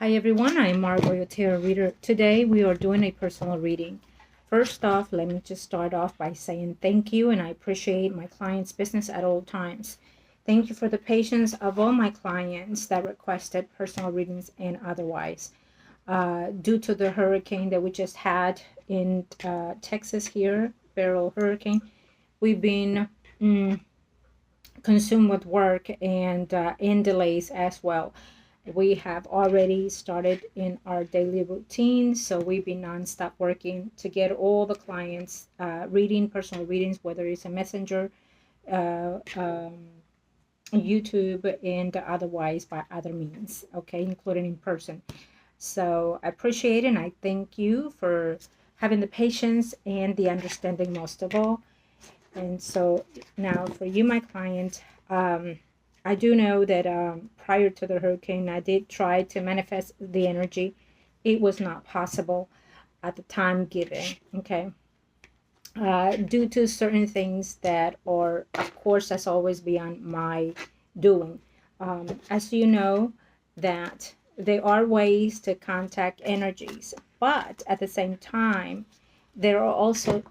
Hi everyone, I'm margourtarotreader. Today we are doing a personal reading. First off, let me just start off by saying thank you, and I appreciate my clients' business at all times. Thank you for the patience of all my clients that requested personal readings and otherwise. Due to the hurricane that we just had in Texas here, Beryl Hurricane, we've been consumed with work and in delays as well. We have already started in our daily routine, so we've been nonstop working to get all the clients reading personal readings, whether it's a messenger, uh, um, YouTube, and otherwise by other means, okay, including in person. So I appreciate it, and I thank you for having the patience and the understanding most of all. And so now for you, my client, I do know that prior to the hurricane, I did try to manifest the energy. It was not possible at the time given, okay? Due to certain things that are, of course, that's always beyond my doing. As you know, that there are ways to contact energies, but at the same time, there are also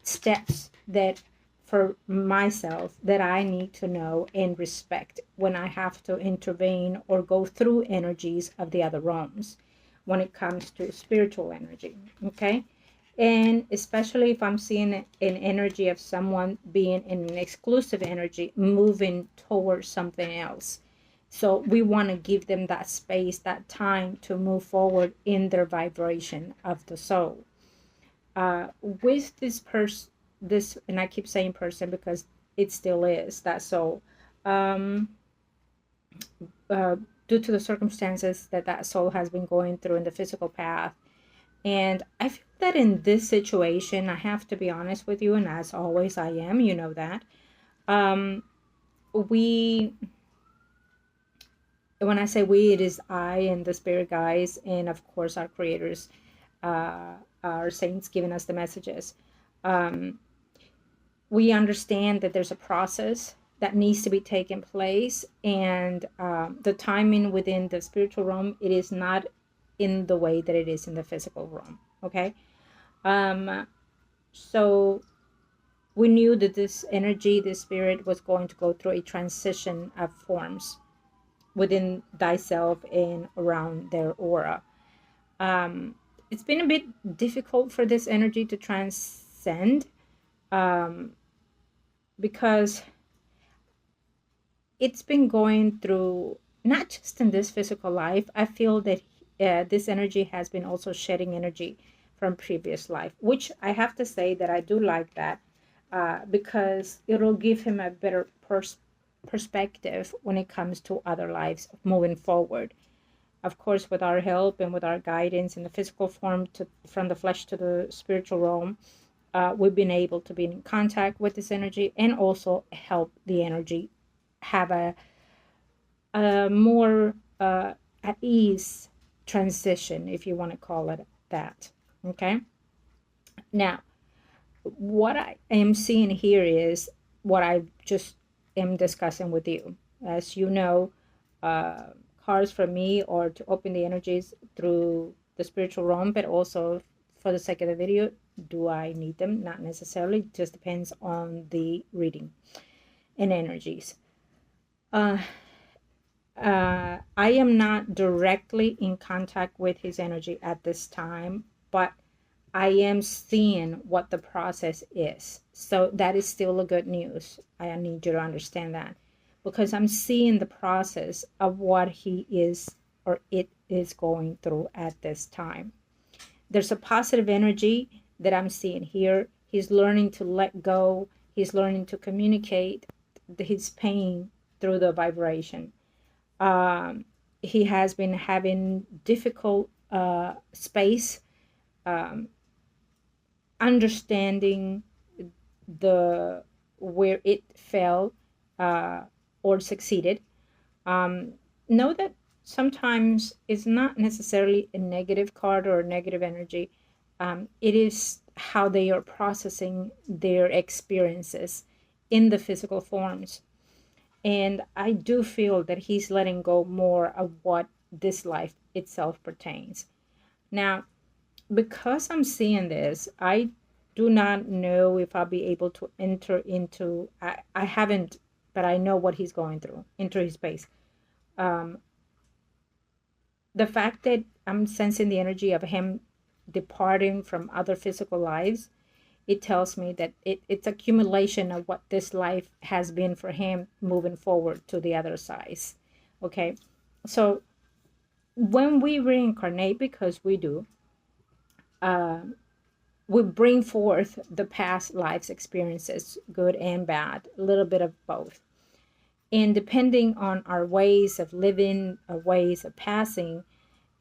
steps that for myself that I need to know and respect when I have to intervene or go through energies of the other realms when it comes to spiritual energy, okay? And especially if I'm seeing an energy of someone being in an exclusive energy moving towards something else. So we want to give them that space, that time to move forward in their vibration of the soul. With this person, this, and I keep saying person because it still is that soul. Um, uh, Due to the circumstances that that soul has been going through in the physical path. And I feel that in this situation, I have to be honest with you, and as always, I am, you know that. Um, we, when I say we, it is I and the spirit guides, and of course, our creators, our saints giving us the messages. Um, we understand that there's a process that needs to be taken place, and the timing within the spiritual realm, it is not in the way that it is in the physical realm, okay? So we knew that this energy, this spirit was going to go through a transition of forms within thyself and around their aura. um, it's been a bit difficult for this energy to transcend, um, because it's been going through not just in this physical life. I feel that this energy has been also shedding energy from previous life, which I have to say that I do like that, because it'll give him a better perspective when it comes to other lives moving forward. Of course, with our help and with our guidance in the physical form, to from the flesh to the spiritual realm, we've been able to be in contact with this energy and also help the energy have a more at ease transition, if you want to call it that. Okay. Now, what I am seeing here is what I just am discussing with you. As you know, uh, cards for me are to open the energies through the spiritual realm, but also for the sake of the video, do I need them? Not necessarily. It just depends on the reading and energies. Uh, I am not directly in contact with his energy at this time, but I am seeing what the process is. So that is still a good news. I need you to understand that, because I'm seeing the process of what he is or it is going through at this time. There's a positive energy that I'm seeing here. He's learning to let go. He's learning to communicate his pain through the vibration. He has been having difficult space understanding the where it fell, or succeeded. Know that sometimes it's not necessarily a negative card or a negative energy. It is how they are processing their experiences in the physical forms. And I do feel that he's letting go more of what this life itself pertains. Now, because I'm seeing this, I do not know if I'll be able to enter into, I haven't, but I know what he's going through, enter his space. Um, the fact that I'm sensing the energy of him departing from other physical lives, it tells me that it's accumulation of what this life has been for him moving forward to the other side. Okay, so when we reincarnate, because we do, uh, we bring forth the past life's experiences, good and bad, a little bit of both. And depending on our ways of living, our ways of passing,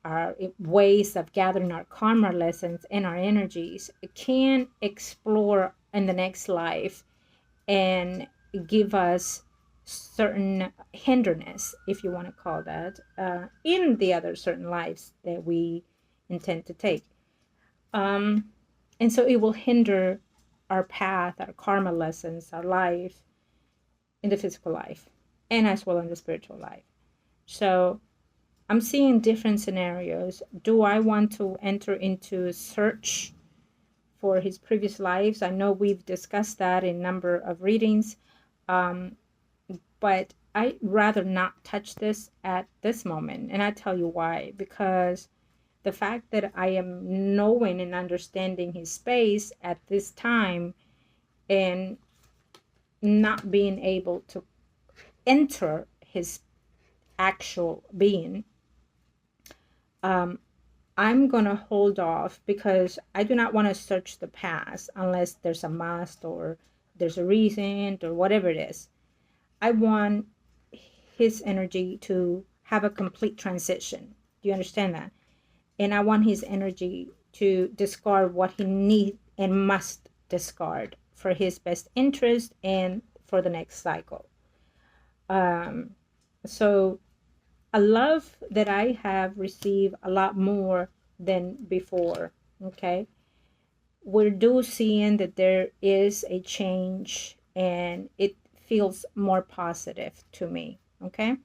our ways of gathering our karma lessons and our energies, can explore in the next life and give us certain hindrance, if you want to call that, in the other certain lives that we intend to take. And so it will hinder our path, our karma lessons, our life in the physical life, and as well in the spiritual life. So I'm seeing different scenarios. Do I want to enter into a search for his previous lives? I know we've discussed that in a number of readings, but I'd rather not touch this at this moment. And I tell you why. Because the fact that I am knowing and understanding his space at this time and not being able to enter his actual being, I'm going to hold off because I do not want to search the past unless there's a must or there's a reason or whatever it is. I want his energy to have a complete transition. Do you understand that? And I want his energy to discard what he needs and must discard for his best interest and for the next cycle. So a love that I have received a lot more than before. Okay, we're seeing that there is a change and it feels more positive to me. Okay,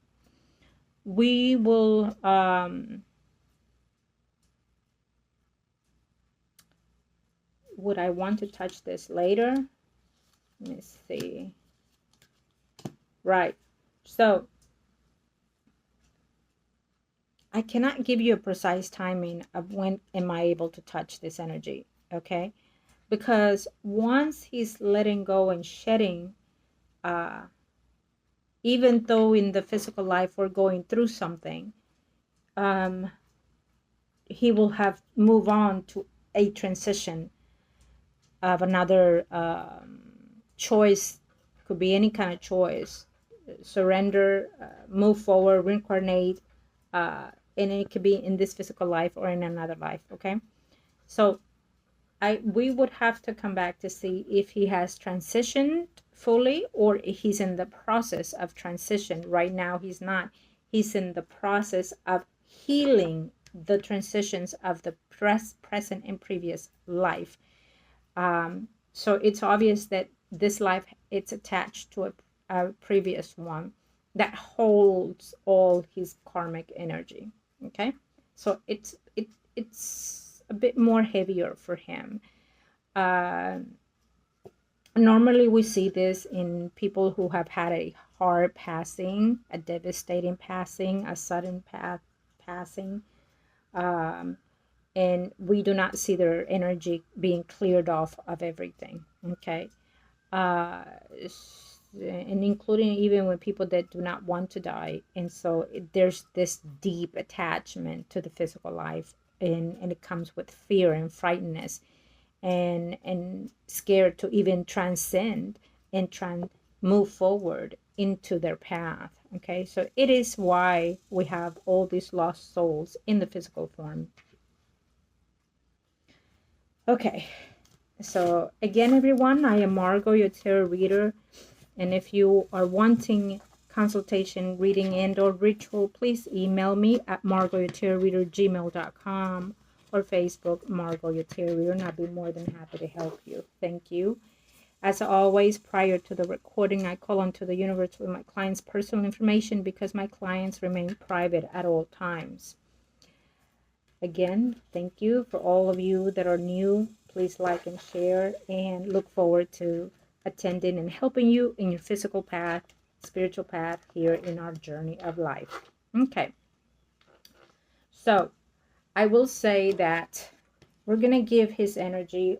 we will would I want to touch this later? Let me see. Right, so I cannot give you a precise timing of when am I able to touch this energy, okay? Because once he's letting go and shedding, even though in the physical life we're going through something, he will have move on to a transition of another choice. Could be any kind of choice. Surrender, move forward, reincarnate, and it could be in this physical life or in another life. Okay, so we would have to come back to see if he has transitioned fully or he's in the process of transition. Right now he's not. He's in the process of healing the transitions of the present and previous life. So it's obvious that this life, it's attached to a previous one that holds all his karmic energy. Okay, so it's a bit more heavier for him. Normally we see this in people who have had a hard passing, a devastating passing, a sudden passing, and we do not see their energy being cleared off of everything. Okay, and including even with people that do not want to die. And so there's this deep attachment to the physical life, and it comes with fear and frightenness and scared to even transcend and move forward into their path. Okay, so it is why we have all these lost souls in the physical form. Okay, so again, everyone, I am Margot, your tarot reader. And if you are wanting consultation, reading, and or ritual, please email me at margourtarotreader@gmail.com or Facebook, Margot, your tarot reader, and I'll be more than happy to help you. Thank you. As always, prior to the recording, I call onto the universe with my clients' personal information because my clients remain private at all times. Again, thank you for all of you that are new. Please like and share, and look forward to attending and helping you in your physical path, spiritual path here in our journey of life. Okay. So I will say that we're going to give his energy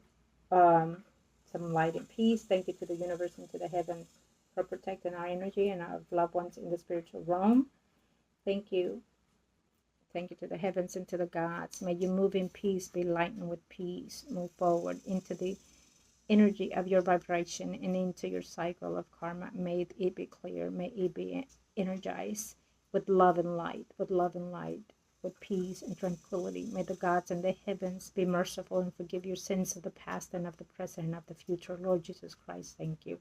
some light and peace. Thank you to the universe and to the heavens for protecting our energy and our loved ones in the spiritual realm. Thank you. Thank you to the heavens and to the gods. May you move in peace, be lightened with peace. Move forward into the energy of your vibration and into your cycle of karma. May it be clear. May it be energized with love and light, with peace and tranquility. May the gods and the heavens be merciful and forgive your sins of the past and of the present and of the future. Lord Jesus Christ, thank you.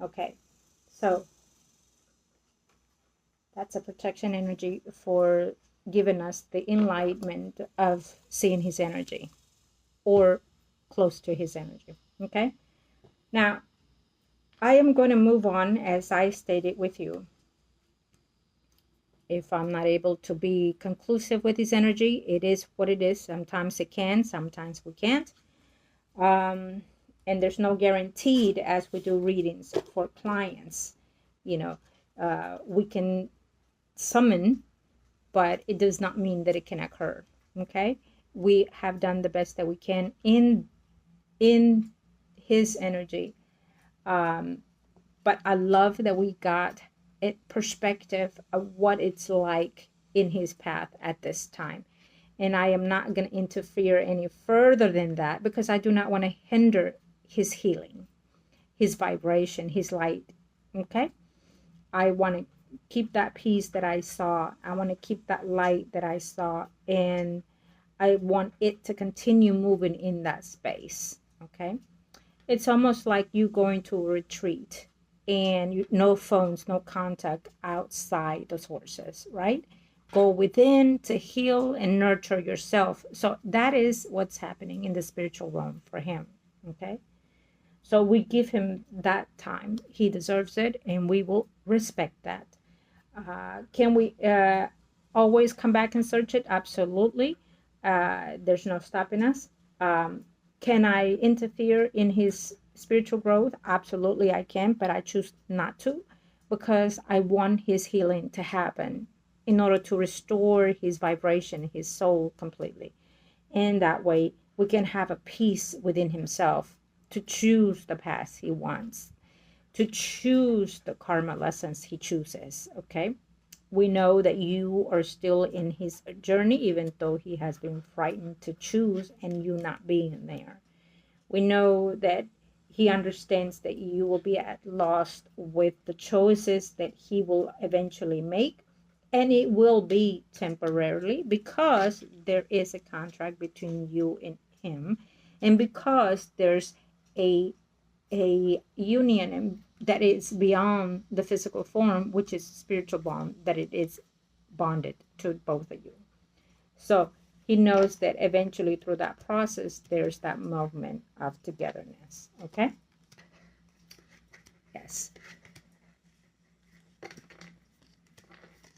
Okay, so that's a protection energy for giving us the enlightenment of seeing his energy or close to his energy. Okay, now I am going to move on as I stated with you. If I'm not able to be conclusive with his energy, it is what it is. Sometimes it can, sometimes we can't. And there's no guaranteed as we do readings for clients. We can summon, but it does not mean that it can occur. Okay, we have done the best that we can in his energy, but I love that we got a perspective of what it's like in his path at this time, and I am not going to interfere any further than that because I do not want to hinder his healing, his vibration, his light. Okay, I want to keep that peace that I saw. I want to keep that light that I saw, and I want it to continue moving in that space. Okay, it's almost like you going to a retreat and no phones, no contact outside the sources, right? Go within to heal and nurture yourself. So that is what's happening in the spiritual realm for him. Okay, so we give him that time. He deserves it, and we will respect that. Can we always come back and search it? Absolutely. There's no stopping us. Can I interfere in his spiritual growth? Absolutely, I can, but I choose not to because I want his healing to happen in order to restore his vibration, his soul completely. And that way, we can have a peace within himself to choose the path he wants, to choose the karma lessons he chooses. Okay, we know that you are still in his journey, even though he has been frightened to choose and you not being there. We know that he understands that you will be at loss with the choices that he will eventually make, and it will be temporarily because there is a contract between you and him, and because there's a union that is beyond the physical form, which is spiritual bond, that it is bonded to both of you. So he knows that eventually through that process, there's that movement of togetherness. Okay? Yes.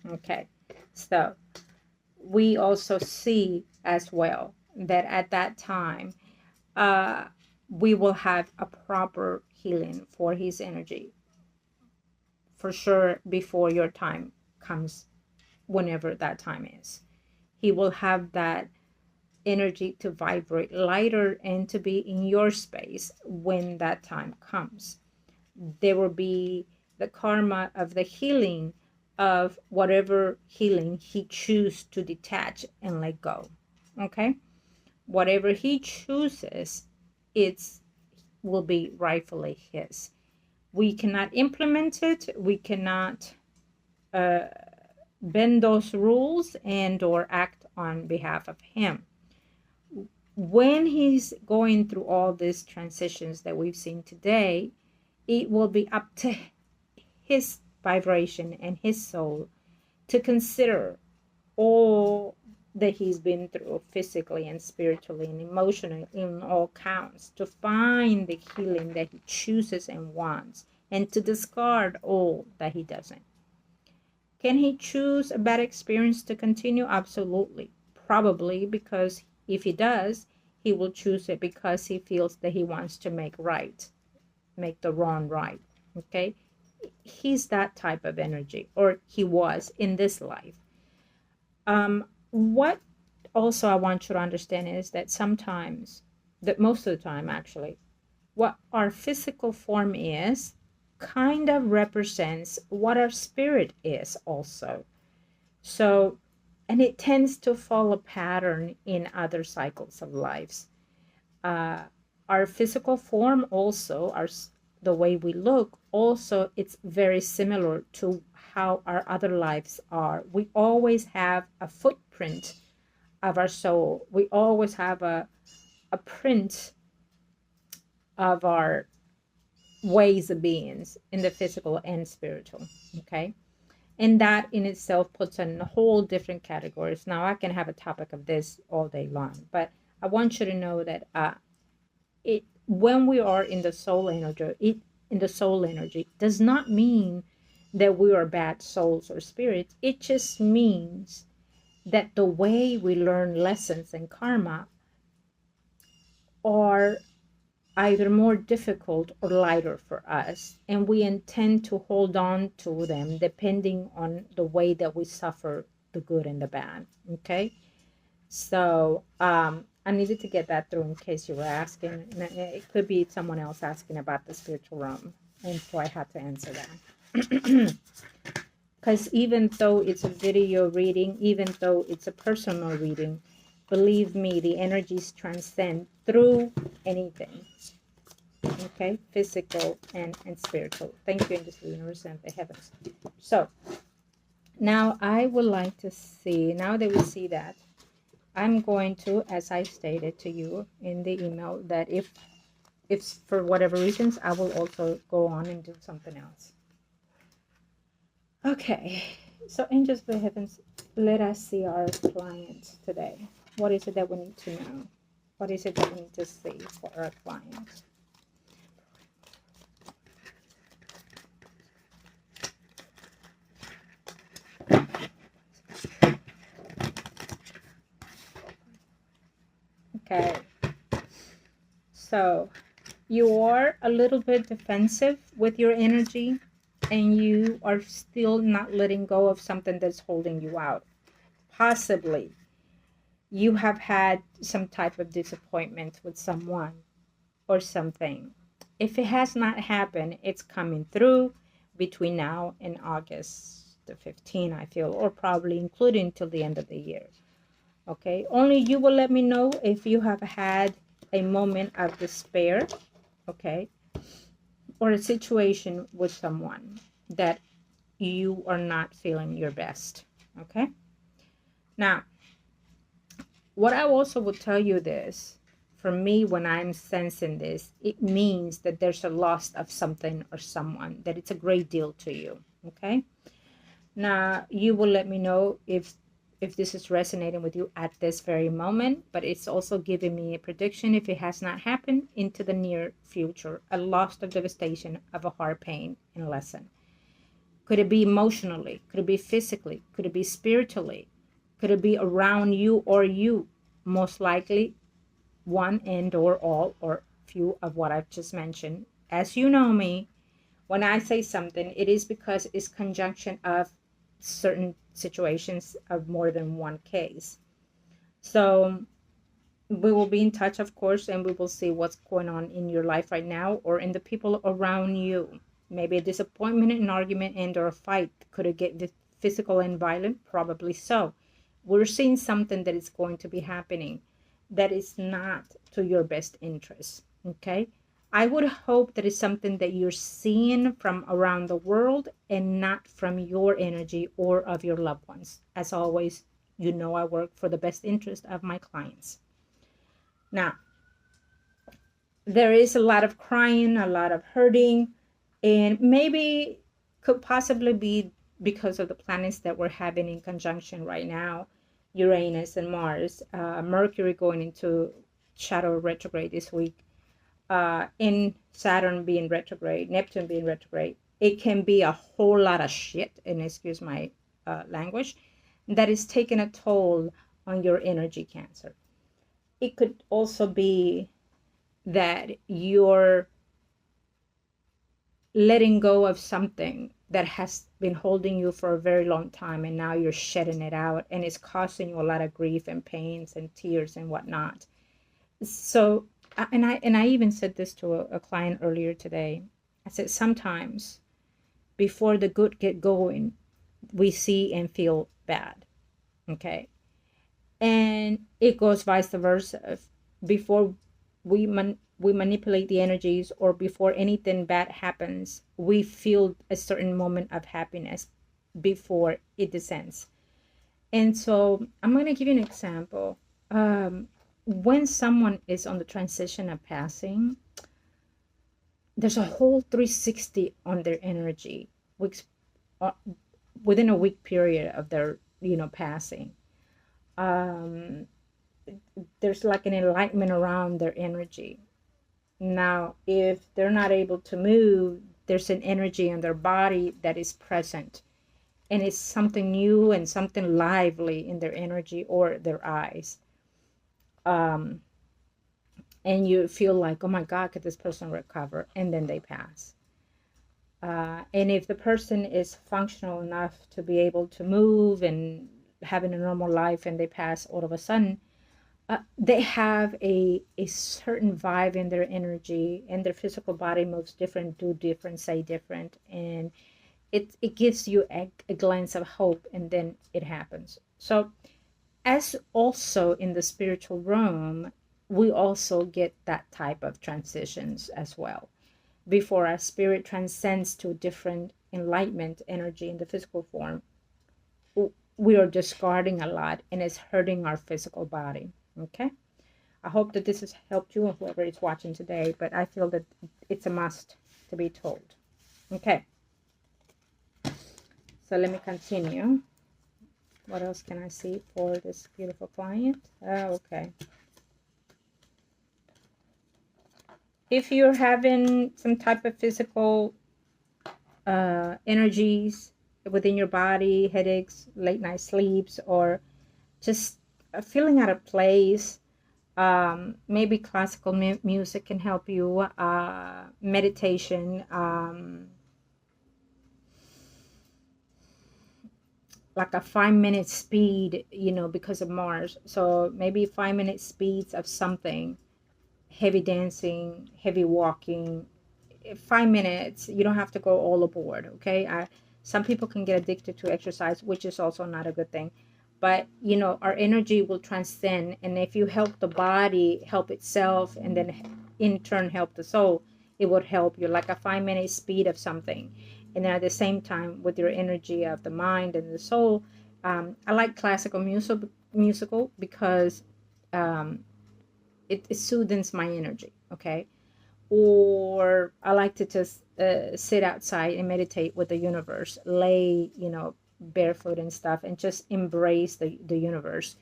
Okay. So we also see as well that at that time, we will have a proper healing for his energy. For sure, before your time comes, whenever that time is. He will have that energy to vibrate lighter and to be in your space when that time comes. There will be the karma of the healing of whatever healing he chooses to detach and let go. Okay? Whatever he chooses, it will be rightfully his. We cannot implement it. We cannot bend those rules and or act on behalf of him. When he's going through all these transitions that we've seen today, it will be up to his vibration and his soul to consider all that he's been through physically and spiritually and emotionally in all counts, to find the healing that he chooses and wants, and to discard all that he doesn't. Can he choose a bad experience to continue? Absolutely. Probably, because if he does, he will choose it because he feels that he wants to make the wrong right. Okay? He's that type of energy, or he was in this life. What also I want you to understand is that sometimes, that most of the time actually, what our physical form is kind of represents what our spirit is also. So, and it tends to follow a pattern in other cycles of lives. Our physical form also, the way we look, also it's very similar to how our other lives are. We always have a footprint of our soul. We always have a print of our ways of beings in the physical and spiritual. Okay. And that in itself puts in a whole different categories. Now I can have a topic of this all day long, but I want you to know that it when we are in the soul energy, does not mean that we are bad souls or spirits. It just means that the way we learn lessons and karma are either more difficult or lighter for us, and we intend to hold on to them depending on the way that we suffer the good and the bad. Okay, so I needed to get that through in case you were asking. It could be someone else asking about the spiritual realm, and so I had to answer that. Because even though it's a video reading, even though it's a personal reading, believe me, the energies transcend through anything. Okay, physical and spiritual. Thank you, Angels, the universe, and the heavens. So now I would like to see, now that we see that, I'm going to, as I stated to you in the email, that if for whatever reasons, I will also go on and do something else. Okay, so Angels of the Heavens, let us see our client today. What is it that we need to know? What is it that we need to see for our client? Okay, so you are a little bit defensive with your energy, and you are still not letting go of something that's holding you out. Possibly you have had some type of disappointment with someone or something. If it has not happened, it's coming through between now and August the 15th, I feel, or probably including till the end of the year. Okay, only you will let me know if you have had a moment of despair, okay, or a situation with someone that you are not feeling your best. Okay, now what I also will tell you this, for me, when I'm sensing this, it means that there's a loss of something or someone, that it's a great deal to you. Okay, now you will let me know if this is resonating with you at this very moment, but it's also giving me a prediction, if it has not happened, into the near future, a loss of devastation, of a heart pain and lesson. Could it be emotionally? Could it be physically? Could it be spiritually? Could it be around you or you? Most likely one and or all or few of what I've just mentioned. As you know me, when I say something, it is because it's conjunction of certain situations of more than one case. So we will be in touch, of course, and we will see what's going on in your life right now or in the people around you. Maybe a disappointment, an argument, and or a fight. Could it get physical and violent? Probably so. We're seeing something that is going to be happening that is not to your best interest. Okay, I would hope that it's something that you're seeing from around the world and not from your energy or of your loved ones. As always, you know I work for the best interest of my clients. Now, there is a lot of crying, a lot of hurting, and maybe could possibly be because of the planets that we're having in conjunction right now. Uranus and Mars, Mercury going into shadow retrograde this week, in Saturn being retrograde, Neptune being retrograde, it can be a whole lot of shit, and excuse my language, that is taking a toll on your energy, Cancer. It could also be that you're letting go of something that has been holding you for a very long time, and now you're shedding it out, and it's causing you a lot of grief and pains and tears and whatnot. So, and I even said this to a client earlier today. I said, sometimes before the good get going, we see and feel bad. Okay. And it goes vice versa. Before we manipulate the energies, or before anything bad happens, we feel a certain moment of happiness before it descends. And so I'm going to give you an example. When someone is on the transition of passing, there's a whole 360 on their energy within a week period of their passing. There's like an enlightenment around their energy. Now, if they're not able to move, there's an energy in their body that is present, and it's something new and something lively in their energy or their eyes. And you feel like, oh my God, could this person recover? And then they pass. And if the person is functional enough to be able to move and having a normal life, and they pass all of a sudden, they have a certain vibe in their energy, and their physical body moves different, do different, say different, and it gives you a glance of hope, and then it happens. So as also in the spiritual realm, we also get that type of transitions as well. Before our spirit transcends to different enlightenment energy in the physical form, we are discarding a lot, and it's hurting our physical body. Okay, I hope that this has helped you, whoever is watching today, but I feel that it's a must to be told. Okay, so let me continue. What else can I see for this beautiful client? Okay. If you're having some type of physical energies within your body, headaches, late night sleeps, or just feeling out of place, maybe classical music can help you, meditation, like a 5-minute speed, because of Mars. So maybe 5-minute speeds of something, heavy dancing, heavy walking, 5 minutes. You don't have to go all aboard. Okay. Some people can get addicted to exercise, which is also not a good thing. But our energy will transcend, and if you help the body help itself, and then in turn help the soul, it would help you, like a 5-minute speed of something. And then at the same time, with your energy of the mind and the soul, I like classical musical because it soothes my energy. Okay. Or I like to just sit outside and meditate with the universe, lay barefoot and stuff, and just embrace the universe,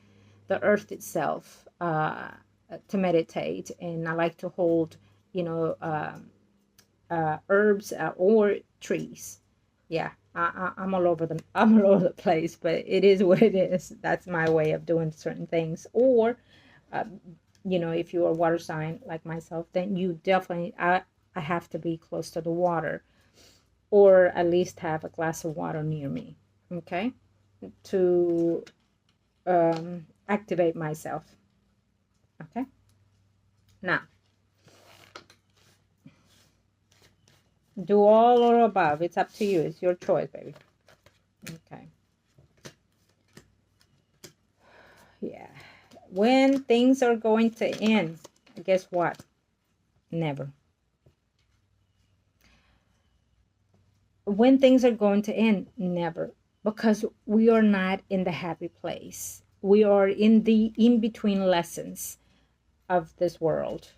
the earth itself, to meditate. And I like to hold herbs, or trees. Yeah, I'm all over I'm all over the place, but it is what it is. That's my way of doing certain things. Or if you're a water sign like myself, then you definitely, I have to be close to the water, or at least have a glass of water near me. Okay, to activate myself. Okay, now do all or above. It's up to you. It's your choice, baby. Okay. Yeah. When things are going to end, guess what? Never. When things are going to end, never. Because we are not in the happy place. We are in the in-between lessons of this world.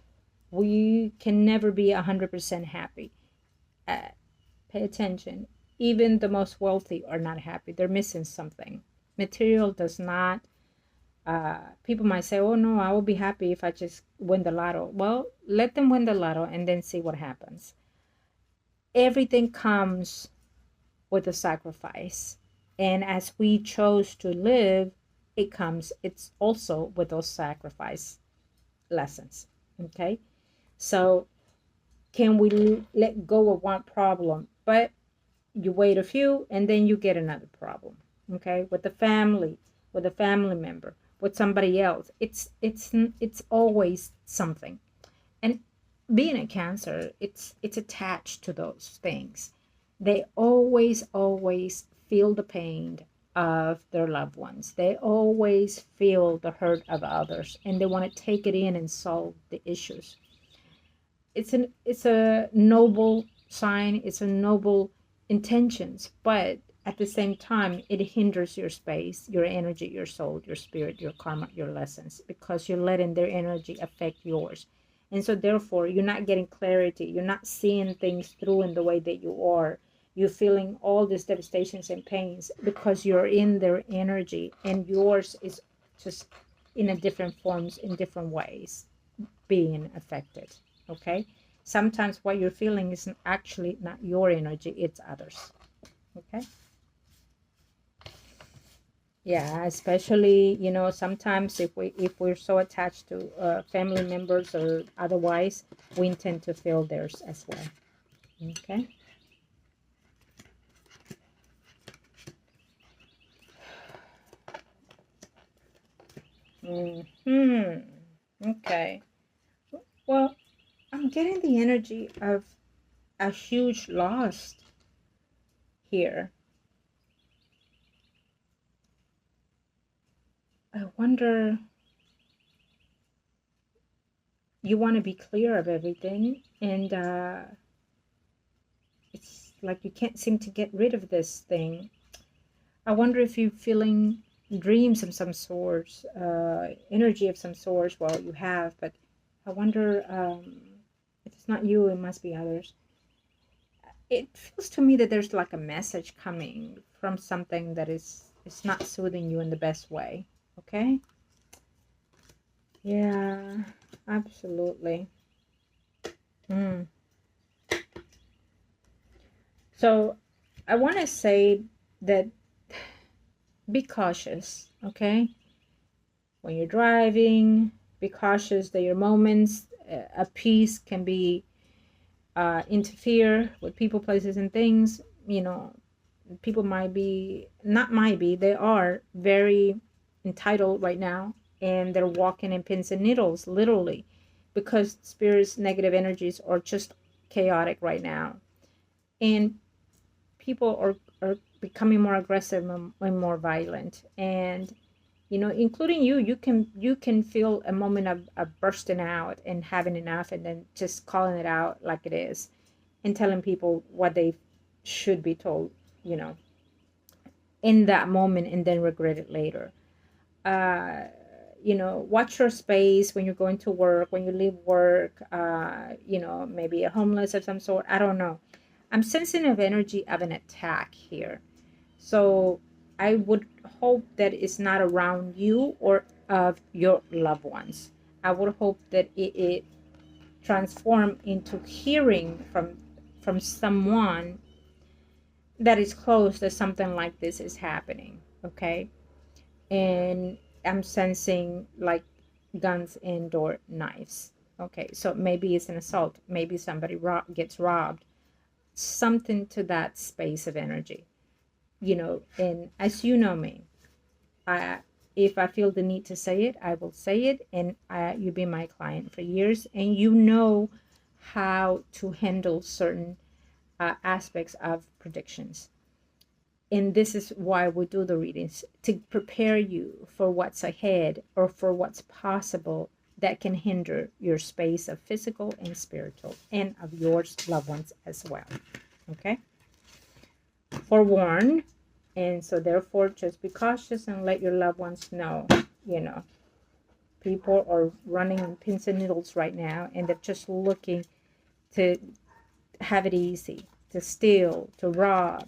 We can never be 100% happy. Pay attention. Even the most wealthy are not happy. They're missing something. Material does not People might say, oh no, I will be happy if I just win the lotto. Well, let them win the lotto and then see what happens. Everything comes with a sacrifice. And as we chose to live, it's also with those sacrifice lessons. Okay. So can we let go of one problem? But you wait a few and then you get another problem. Okay. With the family, with a family member, with somebody else. It's always something. And being a Cancer, it's attached to those things. They always feel the pain of their loved ones. They always feel the hurt of others, and they want to take it in and solve the issues. It's a noble sign. It's a noble intentions, but at the same time, it hinders your space, your energy, your soul, your spirit, your karma, your lessons, because you're letting their energy affect yours. And so therefore, you're not getting clarity. You're not seeing things through in the way that you are. You're feeling all these devastations and pains because you're in their energy, and yours is just in a different forms, in different ways, being affected. Okay. Sometimes what you're feeling is actually not your energy, it's others. Okay. Yeah, especially, sometimes if we're so attached to family members or otherwise, we intend to feel theirs as well. Okay. Okay. Well, I'm getting the energy of a huge loss here. I wonder, you want to be clear of everything, and it's like you can't seem to get rid of this thing. I wonder if you're feeling dreams of some sort, energy of some sort. Well, you have, but I wonder if it's not you, it must be others. It feels to me that there's like a message coming from something that is not soothing you in the best way. Okay? Yeah, absolutely. Mm. So I want to say that be cautious, okay? When you're driving, be cautious that your moments of peace can be interfere with people, places, and things. People might be, not might be, they are very entitled right now, and they're walking in pins and needles, literally, because spirits, negative energies are just chaotic right now. And people are becoming more aggressive and more violent, and including you can feel a moment of bursting out and having enough, and then just calling it out like it is, and telling people what they should be told, you know in that moment, and then regret it later. uh Watch your space when you're going to work, when you leave work. Maybe a homeless of some sort, I don't know. I'm sensing of energy of an attack here. So I would hope that it's not around you or of your loved ones. I would hope that it transform into hearing from someone that is close that something like this is happening. Okay. And I'm sensing like guns and or knives. Okay, so maybe it's an assault, maybe somebody gets robbed, something to that space of energy. And as you know me, I if I feel the need to say it, I will say it. And you've been my client for years, and you know how to handle certain aspects of predictions. And this is why we do the readings, to prepare you for what's ahead or for what's possible that can hinder your space of physical and spiritual, and of your loved ones as well. Okay? Forewarned. And so therefore, just be cautious and let your loved ones know, people are running on pins and needles right now, and they're just looking to have it easy, to steal, to rob,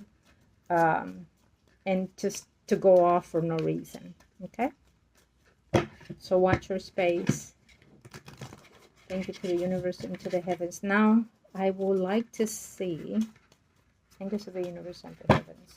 and just to go off for no reason. Okay? So watch your space. Thank you to the universe and to the heavens. Now, I would like to see, thank you to the universe and the heavens.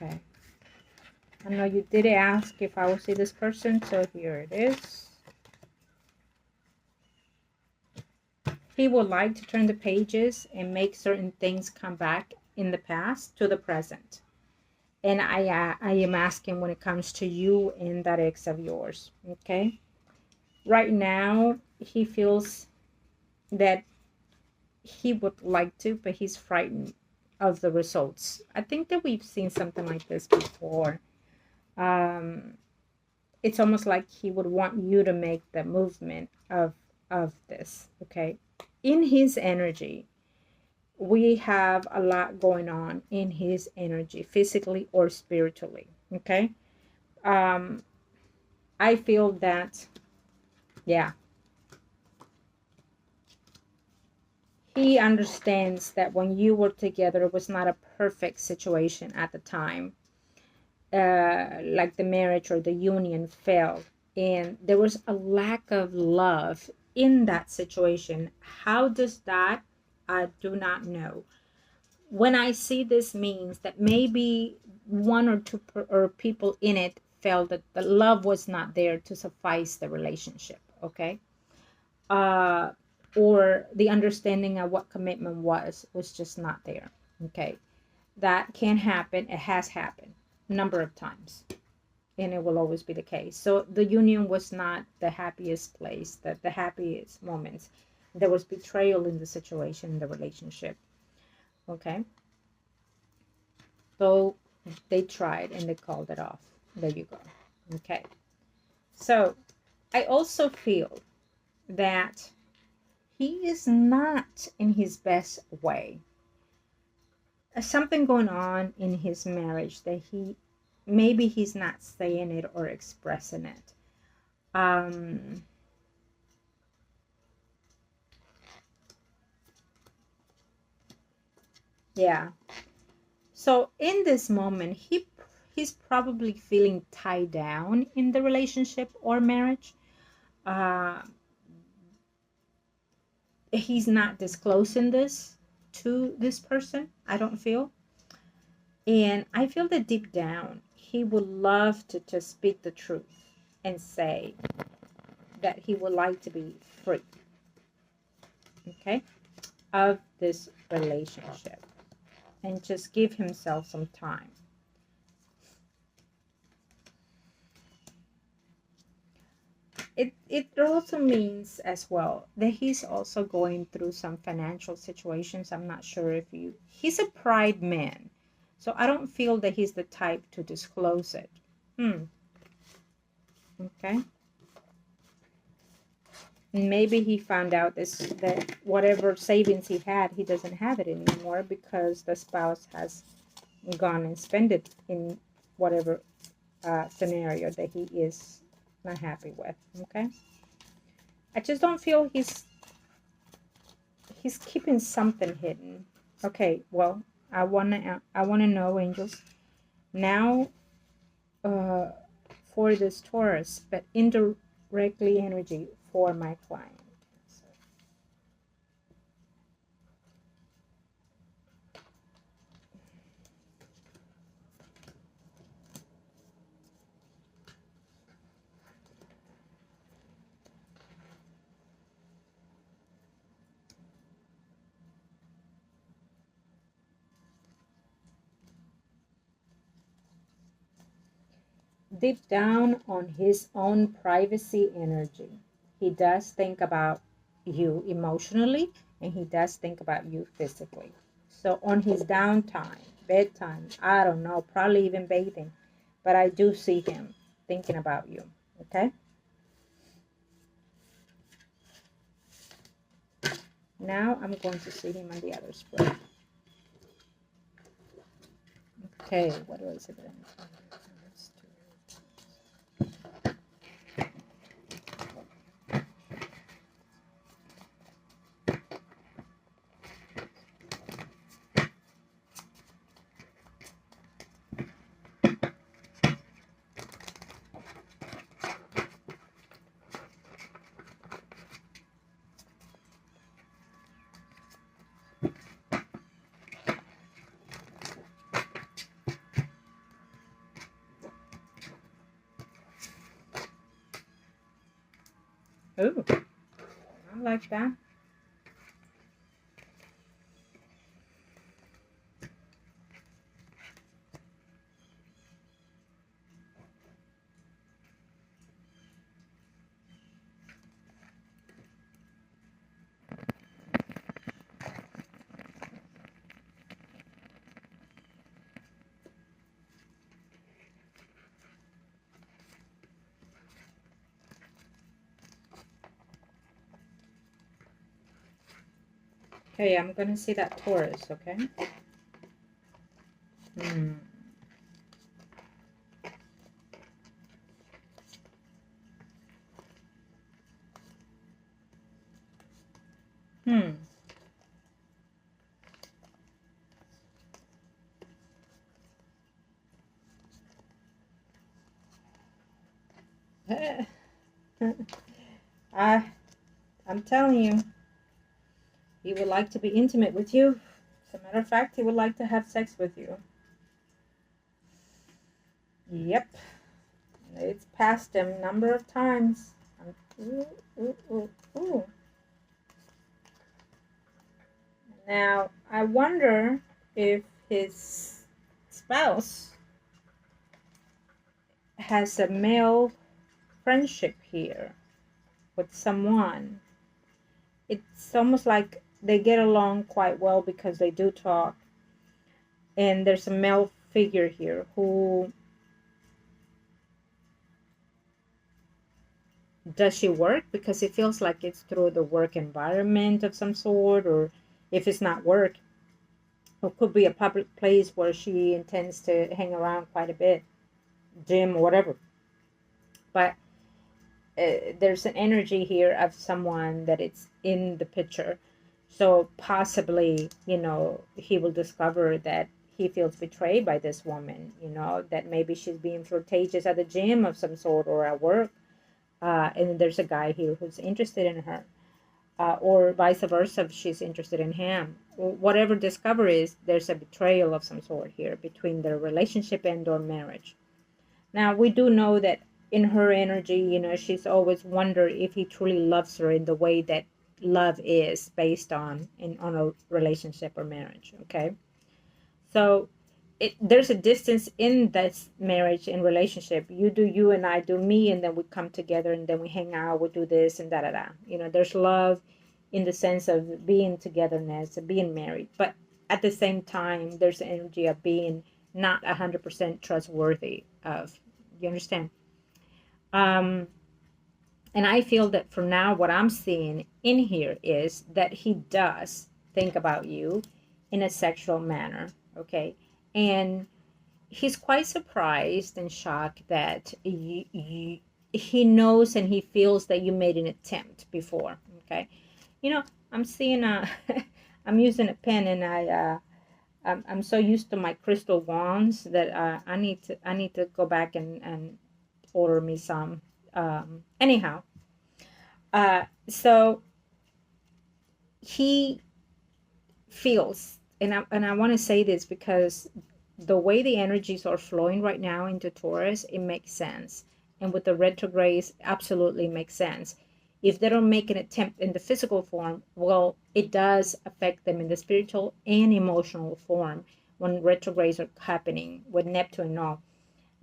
Okay. I know you did ask if I will see this person, so here it is. He would like to turn the pages and make certain things come back in the past to the present. And I am asking when it comes to you and that ex of yours, okay? Right now, he feels that he would like to, but he's frightened of the results. I think that we've seen something like this before. It's almost like he would want you to make the movement of this, okay? In his energy, we have a lot going on in his energy, physically or spiritually, okay? I feel that, yeah, he understands that when you were together, it was not a perfect situation at the time. Like the marriage or the union failed, and there was a lack of love in that situation. How does that? I do not know. When I see this means that maybe one or two or people in it felt that the love was not there to suffice the relationship, okay? uh or the understanding of what commitment was just not there, okay? That can happen. It has happened a number of times, and it will always be the case. So the union was not the happiest place, the happiest moments. There was betrayal in the situation, in the relationship, okay? So they tried and they called it off. There you go. Okay. So I also feel that he is not in his best way. There's something going on in his marriage that maybe he's not saying it or expressing it. Yeah. So in this moment, he's probably feeling tied down in the relationship or marriage. Uh, he's not disclosing this to this person, I don't feel. And I feel that deep down, he would love to just speak the truth and say that he would like to be free, okay, of this relationship and just give himself some time. It also means as well that he's also going through some financial situations. I'm not sure if he's a pride man. So I don't feel that he's the type to disclose it. Okay. Maybe he found out that whatever savings he had, he doesn't have it anymore because the spouse has gone and spent it in whatever scenario that he is not happy with. Okay. I just don't feel he's keeping something hidden. Okay, well, I wanna know, angels, now, uh, for this Taurus, but indirectly energy for my client. Deep down on his own privacy energy, he does think about you emotionally and he does think about you physically. So on his downtime, bedtime, I don't know, probably even bathing, but I do see him thinking about you. Okay. now I'm going to see him on the other spread. Okay, what was it? Oh, I like that. Okay, I'm going to see that Taurus, okay? Hmm. Hmm. I'm telling you, he would like to be intimate with you. As a matter of fact, he would like to have sex with you. Yep. It's passed him a number of times. Ooh, ooh, ooh, ooh. Now, I wonder if his spouse has a male friendship here with someone. It's almost like they get along quite well because they do talk. And there's a male figure here who, does she work? Because it feels like it's through the work environment of some sort, or if it's not work, it could be a public place where she intends to hang around quite a bit, gym or whatever. But there's an energy here of someone that it's in the picture. So possibly, he will discover that he feels betrayed by this woman, that maybe she's being flirtatious at the gym of some sort or at work. And there's a guy here who's interested in her. Or vice versa, if she's interested in him. Whatever discovery is, there's a betrayal of some sort here between their relationship and or marriage. Now, we do know that in her energy, she's always wondered if he truly loves her in the way that love is based on a relationship or marriage, okay? So there's a distance in this marriage and relationship. You do you and I do me, and then we come together and then we hang out, we do this and da-da-da. There's love in the sense of being togetherness, being married. But at the same time, there's the energy of being not 100% trustworthy of, you understand? And I feel that for now, what I'm seeing in here is that he does think about you in a sexual manner, okay? And he's quite surprised and shocked that he knows and he feels that you made an attempt before, okay? I'm seeing I'm using a pen, and I'm so used to my crystal wands that I need to go back and order me some. Anyhow, so he feels, and I want to say this because the way the energies are flowing right now into Taurus, it makes sense. And with the retrogrades, absolutely makes sense. If they don't make an attempt in the physical form, well, it does affect them in the spiritual and emotional form when retrogrades are happening with Neptune and all.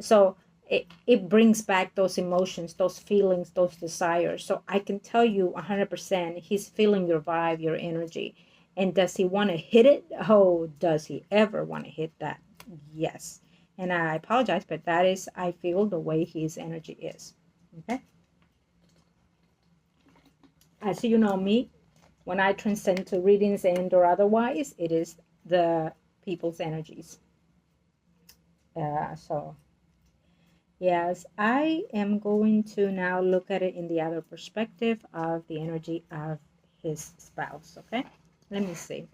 So it brings back those emotions, those feelings, those desires. So I can tell you 100% he's feeling your vibe, your energy. And does he want to hit it? Oh, does he ever want to hit that? Yes. And I apologize, but that is, I feel, the way his energy is. Okay? As you know me, When I transcend to readings and or otherwise, it is the people's energies. So yes, I am going to now look at it in the other perspective of the energy of his spouse. Okay, let me see.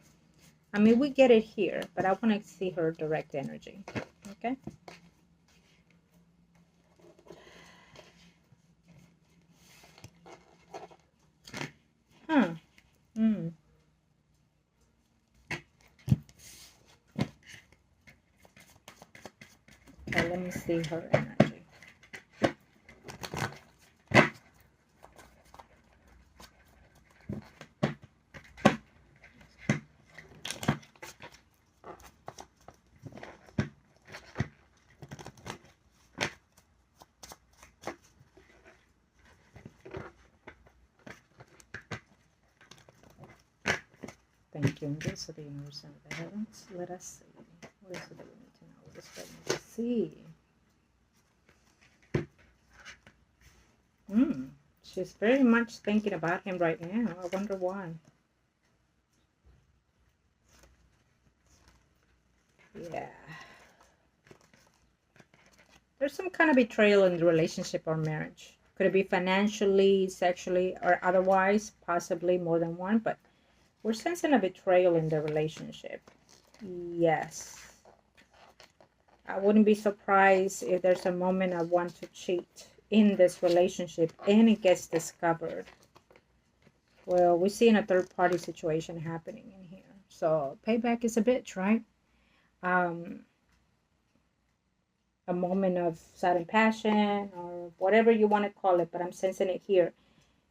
I mean, we get it here, but I want to see her direct energy. Okay. Huh. Hmm. Okay, let me see her energy. Thank you. And this is the universe of the heavens. Let us see. What is it that we need to know? What is that we need to see? She's very much thinking about him right now. I wonder why. Yeah. There's some kind of betrayal in the relationship or marriage. Could it be financially, sexually, or otherwise? Possibly more than one, but we're sensing a betrayal in the relationship. Yes. I wouldn't be surprised if there's a moment I want to cheat in this relationship and it gets discovered. Well, we're seeing a third party situation happening in here. So payback is a bitch, right? A moment of sudden passion or whatever you want to call it, but I'm sensing it here.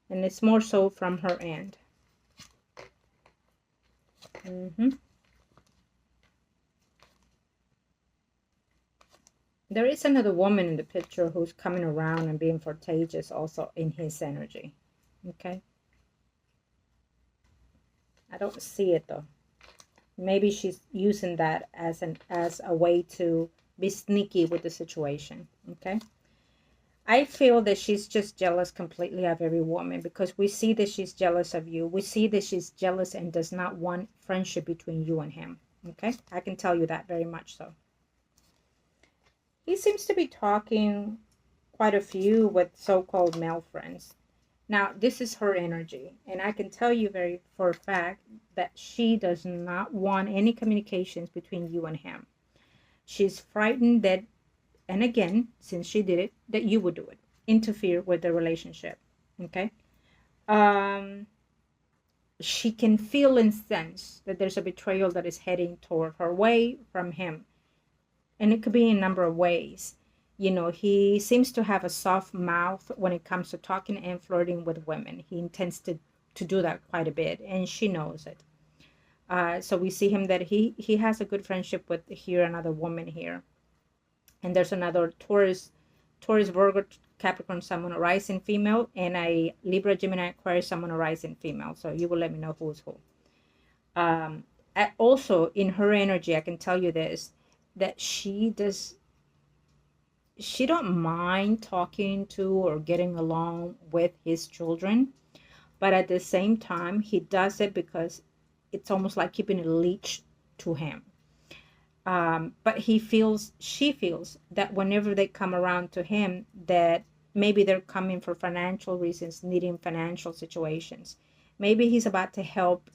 And it's more so from her end. There is another woman in the picture who's coming around and being flirtatious also in his energy. Okay. I don't see it though. Maybe she's using that as a way to be sneaky with the situation. Okay. I feel that she's just jealous completely of every woman because we see that she's jealous of you. We see that she's jealous and does not want friendship between you and him. Okay. I can tell you that very much so. He seems to be talking quite a few with so-called male friends. Now, this is her energy, and I can tell you for a fact that she does not want any communications between you and him. She's frightened that, and again, since she did it, that you would do it, interfere with the relationship. Okay? She can feel and sense that there's a betrayal that is heading toward her way from him. And it could be in a number of ways. You know, he seems to have a soft mouth when it comes to talking and flirting with women. He intends to do that quite a bit, and she knows it. So we see him that he has a good friendship with here another woman here, and there's another Taurus, Virgo, Capricorn, Sun, Moon, rising female, and a Libra, Gemini, Aquarius, Sun, Moon, rising female. So you will let me know who's who. Also, in her energy, I can tell you this, that she don't mind talking to or getting along with his children, but at the same time he does it because it's almost like keeping a leash to him. But she feels that whenever they come around to him, that maybe they're coming for financial reasons, needing financial situations. Maybe he's about to help,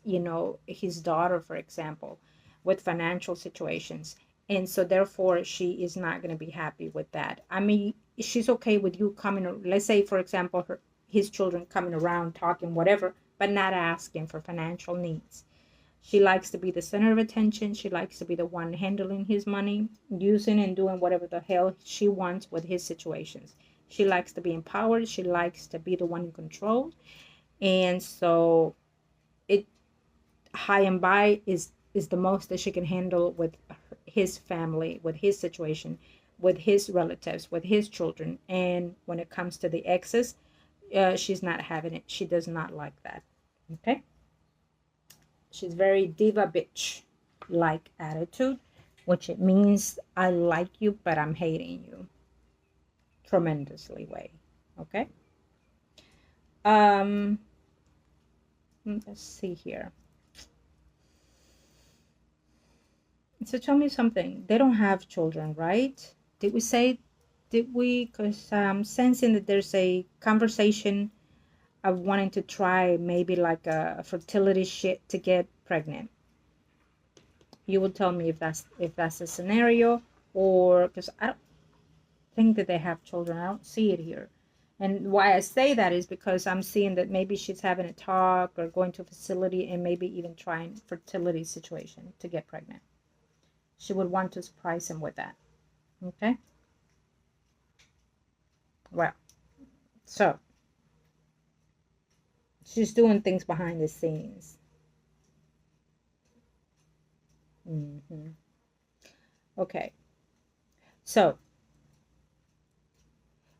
his daughter, for example, with financial situations. And so therefore she is not going to be happy with that. I mean, she's okay with you coming, let's say, for example, his children coming around talking whatever, but not asking for financial needs. She likes to be the center of attention. She likes to be the one handling his money, using and doing whatever the hell she wants with his situations. She likes to be empowered. She likes to be the one in control. And so it high and by is the most that she can handle with his family, with his situation, with his relatives, with his children. And when it comes to the exes, she's not having it. She does not like that. Okay. She's very diva bitch like attitude, which it means I like you, but I'm hating you tremendously way. Okay. Let's see here. So tell me something. They don't have children, right? Did we say, did we? Because I'm sensing that there's a conversation of wanting to try maybe like a fertility shit to get pregnant. You will tell me if that's a scenario, or because I don't think that they have children. I don't see it here. And why I say that is because I'm seeing that maybe she's having a talk or going to a facility and maybe even trying fertility situation to get pregnant. She would want to surprise him with that. Okay. Well, so she's doing things behind the scenes. Okay. So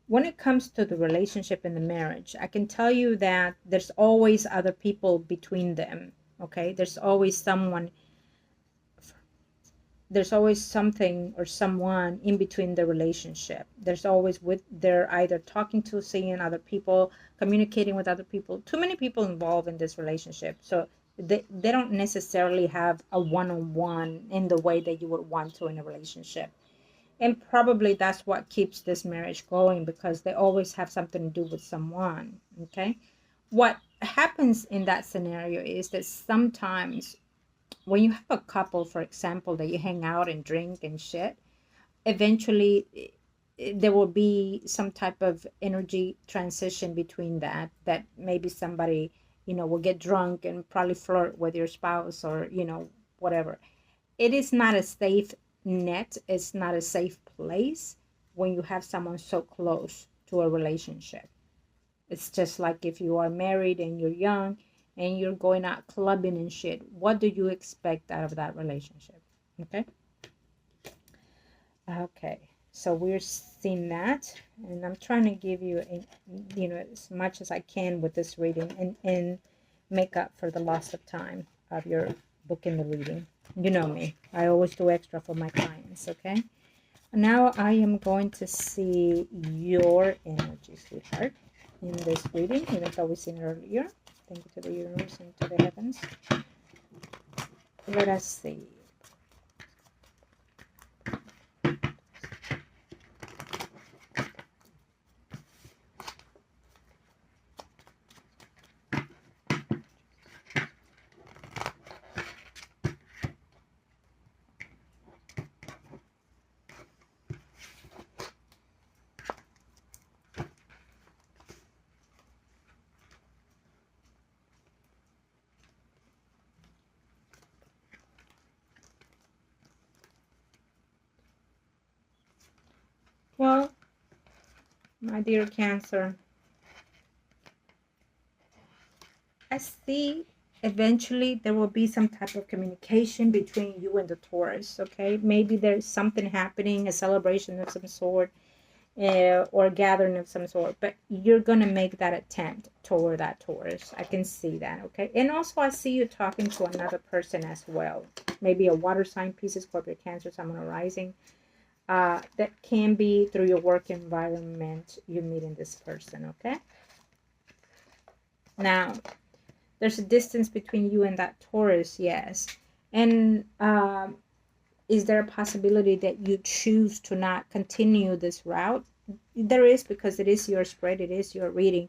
when it comes to the relationship and the marriage, I can tell you that there's always other people between them. Okay. There's always something or someone in between the relationship. There's always they're either talking to, seeing other people, communicating with other people. Too many people involved in this relationship. So they don't necessarily have a one-on-one in the way that you would want to in a relationship. And probably that's what keeps this marriage going, because they always have something to do with someone. Okay. What happens in that scenario is that sometimes when you have a couple, for example, that you hang out and drink and shit, eventually there will be some type of energy transition between that maybe somebody, will get drunk and probably flirt with your spouse, or whatever. It is not a safe net. It's not a safe place when you have someone so close to a relationship. It's just like if you are married and you're young and you're going out clubbing and shit. What do you expect out of that relationship? Okay. Okay. So we're seeing that, and I'm trying to give you as much as I can with this reading, and make up for the loss of time of your book in the reading. You know me. I always do extra for my clients. Okay. Now I am going to see your energy, sweetheart, in this reading, even though we've seen it earlier. Thank you to the universe and to the heavens. Let us see. Well, my dear Cancer, I see eventually there will be some type of communication between you and the Taurus, okay? Maybe there's something happening, a celebration of some sort, or a gathering of some sort, but you're going to make that attempt toward that Taurus. I can see that, okay? And also I see you talking to another person as well. Maybe a water sign, Pisces, Scorpio, Cancer, Someone arising. That can be through your work environment, you meeting this person, okay? Now, there's a distance between you and that Taurus, yes. And is there a possibility that you choose to not continue this route? There is, because it is your spread, it is your reading.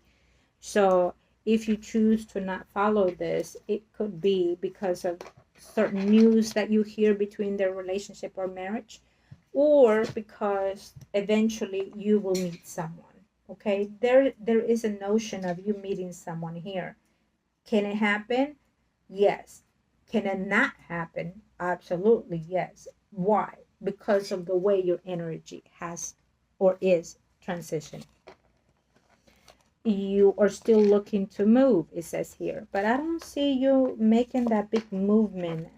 So if you choose to not follow this, it could be because of certain news that you hear between their relationship or marriage, or because eventually you will meet someone. Okay, there is a notion of you meeting someone here. Can it happen? Yes. Can it not happen? Absolutely yes. Why? Because of the way your energy has or is transitioning. You are still looking to move, it says here, but I don't see you making that big movement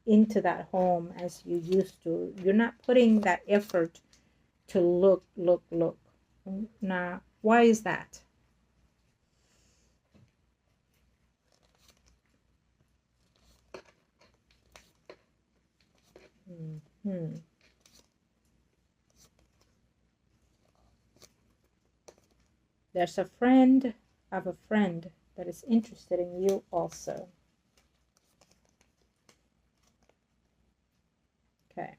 into that home as you used to. You're not putting that effort to look. Now, why is that? There's a friend of a friend that is interested in you also. Okay.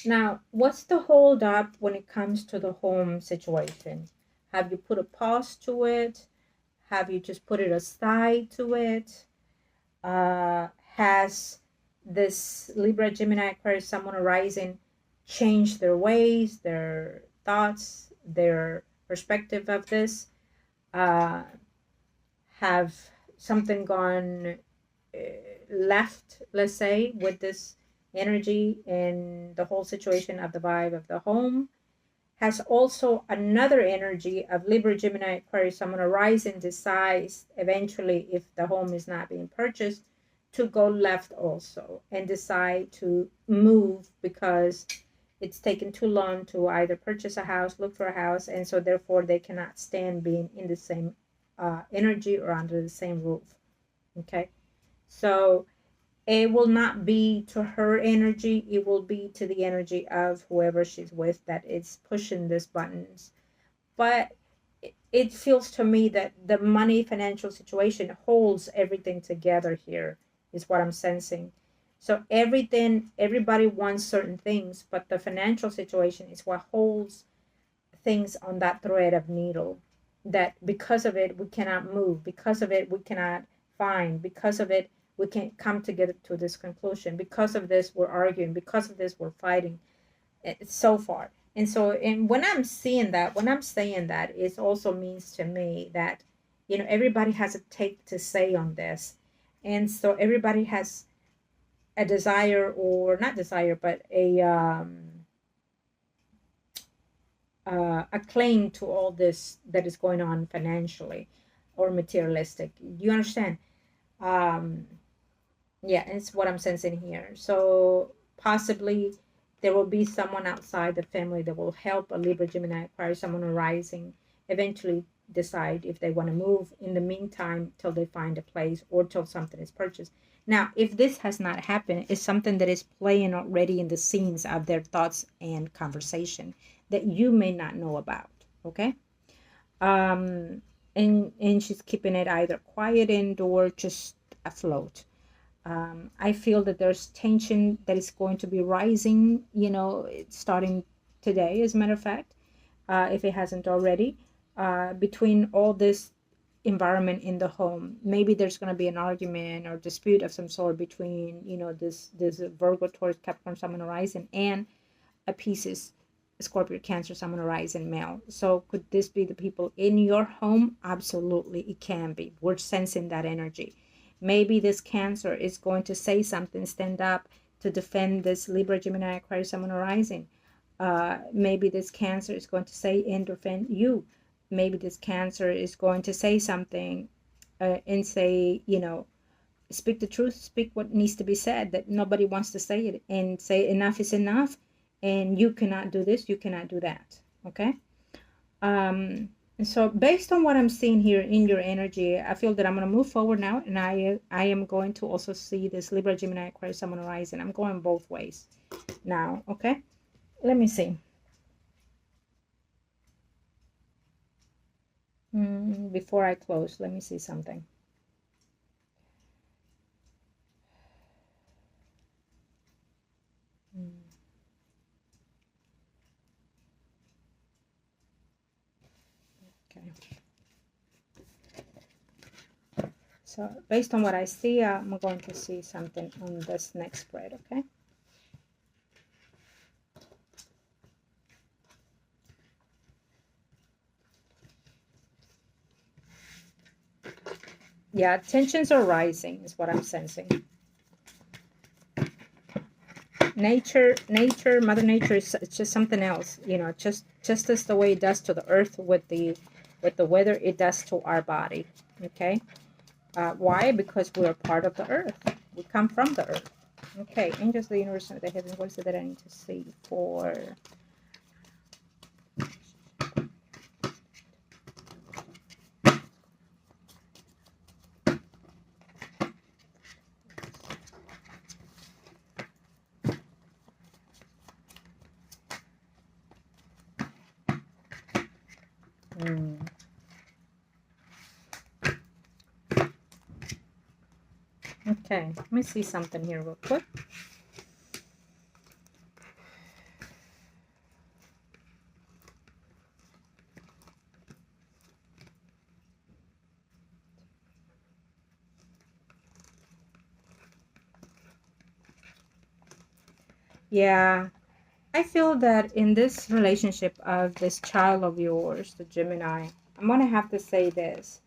Now, what's the hold up when it comes to the home situation? Have you put a pause to it? Have you just put it aside to it? Has this Libra, Gemini, Aquarius, someone arising changed their ways, their thoughts, their perspective of this? Have something gone left, let's say, with this energy in the whole situation of the vibe of the home? Has also another energy of Libra, Gemini, Aquarius, someone arise and decides eventually, if the home is not being purchased, to go left also and decide to move because it's taken too long to either purchase a house, look for a house, and so therefore they cannot stand being in the same energy or under the same roof. Okay, so it will not be to her energy, it will be to the energy of whoever she's with that is pushing these buttons. But it feels to me that the money financial situation holds everything together here, is what I'm sensing. So everything, everybody wants certain things, but the financial situation is what holds things on that thread of needle, that because of it we cannot move, because of it we cannot find, because of it we can't come together to this conclusion, because of this we're arguing, because of this we're fighting. It's so far. And so, and when I'm seeing that, when I'm saying that, it also means to me that, you know, everybody has a take to say on this. And so everybody has a desire, or not desire, but a claim to all this that is going on financially or materialistic. You understand? Um, yeah, it's what I'm sensing here. So possibly there will be someone outside the family that will help a Libra, Gemini, Aquarius, someone arising, eventually decide if they want to move in the meantime till they find a place or till something is purchased. Now, if this has not happened, it's something that is playing already in the scenes of their thoughts and conversation that you may not know about. Okay. And she's keeping it either quiet and or just afloat. I feel that there's tension that is going to be rising, you know, starting today, as a matter of fact, if it hasn't already, between all this environment in the home. Maybe there's going to be an argument or dispute of some sort between, you know, this Virgo, Taurus, Capricorn, Sun, Horizon, and a Pisces, Scorpio, Cancer, Sun, Horizon male. So could this be the people in your home? Absolutely, it can be. We're sensing that energy. Maybe this Cancer is going to say something, stand up to defend this Libra, Gemini, Aquarius, Sun, Horizon. Maybe this Cancer is going to say and defend you. Maybe this Cancer is going to say something and say, you know, speak the truth, speak what needs to be said, that nobody wants to say it, and say enough is enough, and you cannot do this, you cannot do that. Okay. So based on what I'm seeing here in your energy, I feel that I'm going to move forward now, and I am going to also see this Libra, Gemini, Aquarius, Sun, Horizon. I'm going both ways now. Okay, let me see. Before I close, let me see something. Okay. So based on what I see, I'm going to see something on this next spread, okay? Yeah, tensions are rising is what I'm sensing. Nature, Mother Nature is just something else, you know, just as the way it does to the earth with the weather, it does to our body, okay? Why? Because we're part of the earth. We come from the earth. Okay, angels of the universe and the heavens, what is it that I need to see for... Okay, let me see something here real quick. Yeah, I feel that in this relationship of this child of yours, the Gemini, I'm going to have to say this.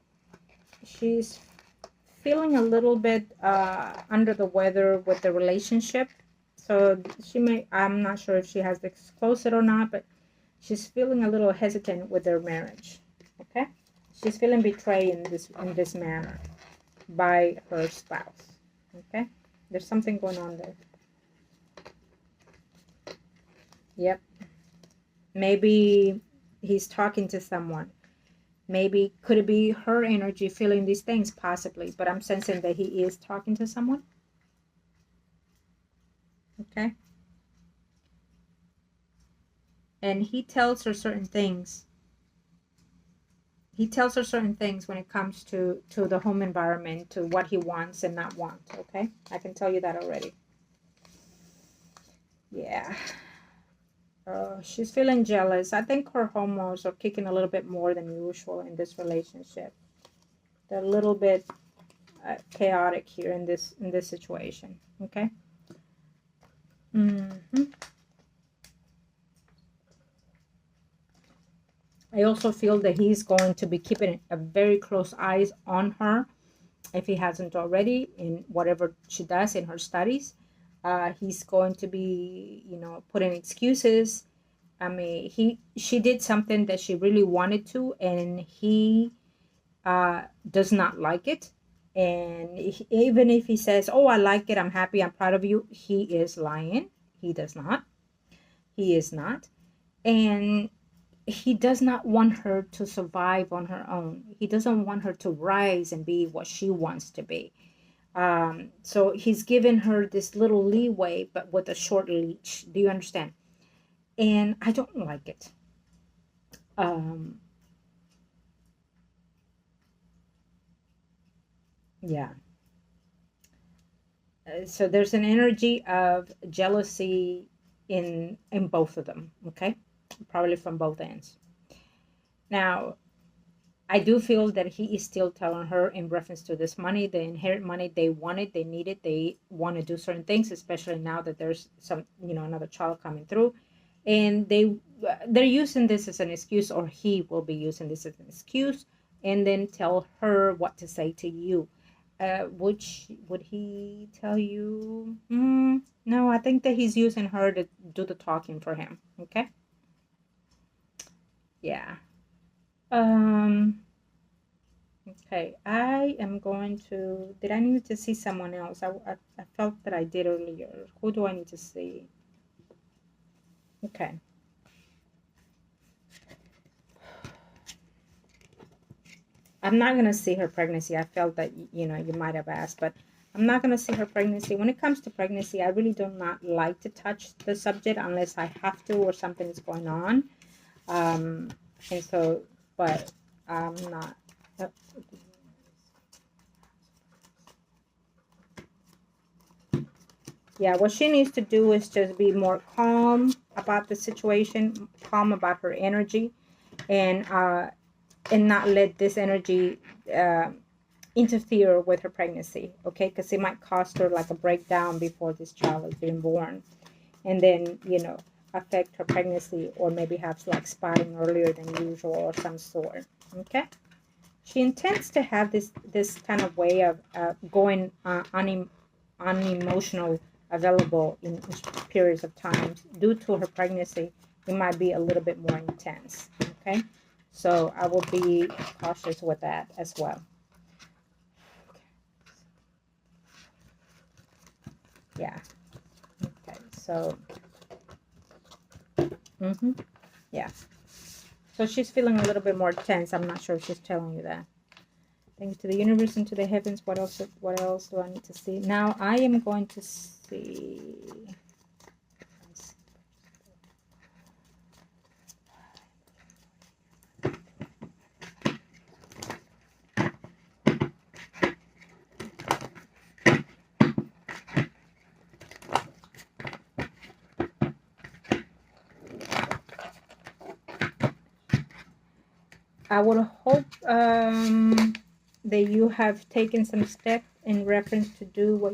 She's feeling a little bit under the weather with the relationship. So she may, I'm not sure if she has disclosed it or not, but she's feeling a little hesitant with their marriage. Okay? She's feeling betrayed in this manner by her spouse. Okay? There's something going on there. Yep. Maybe he's talking to someone. Maybe could it be her energy feeling these things? Possibly, but I'm sensing that he is talking to someone. Okay. And he tells her certain things. He tells her certain things when it comes to the home environment, to what he wants and not want. Okay, I can tell you that already. Yeah. She's feeling jealous. I think her hormones are kicking a little bit more than usual in this relationship. They're a little bit chaotic here in this situation. Okay. Mm-hmm. I also feel that he's going to be keeping a very close eyes on her, if he hasn't already, in whatever she does in her studies. He's going to be, putting excuses. I mean, she did something that she really wanted to, and he does not like it. And even if he says, "Oh, I like it. I'm happy. I'm proud of you," he is lying. He does not. He is not. And he does not want her to survive on her own. He doesn't want her to rise and be what she wants to be. So he's given her this little leeway, but with a short leash. Do you understand? And I don't like it. Um, yeah. So there's an energy of jealousy in both of them. Okay, probably from both ends. Now, I do feel that he is still telling her in reference to this money, the inherit money. They want it, they need it, they want to do certain things, especially now that there's some, another child coming through, and they're using this as an excuse, or he will be using this as an excuse, and then tell her what to say to you. Would he tell you? No, I think that he's using her to do the talking for him. Okay. Yeah. Um. Okay, I am going to. Did I need to see someone else? I felt that I did earlier. Who do I need to see? Okay. I'm not going to see her pregnancy. I felt that, you might have asked, but I'm not going to see her pregnancy. When it comes to pregnancy, I really do not like to touch the subject unless I have to or something is going on. And so, but I'm not. Yeah, what she needs to do is just be more calm about the situation, calm about her energy, and not let this energy uh, interfere with her pregnancy. Okay, because it might cost her like a breakdown before this child is being born, and then affect her pregnancy, or maybe have like spotting earlier than usual or some sort. Okay. She intends to have this kind of way of going unemotional available in periods of time. Due to her pregnancy, it might be a little bit more intense. Okay, so I will be cautious with that as well. Yeah. Okay. So. Yeah. So she's feeling a little bit more tense. I'm not sure if she's telling you that. Thanks to the universe and to the heavens. What else? What else do I need to see? Now I am going to see. I would hope that you have taken some steps in reference to do what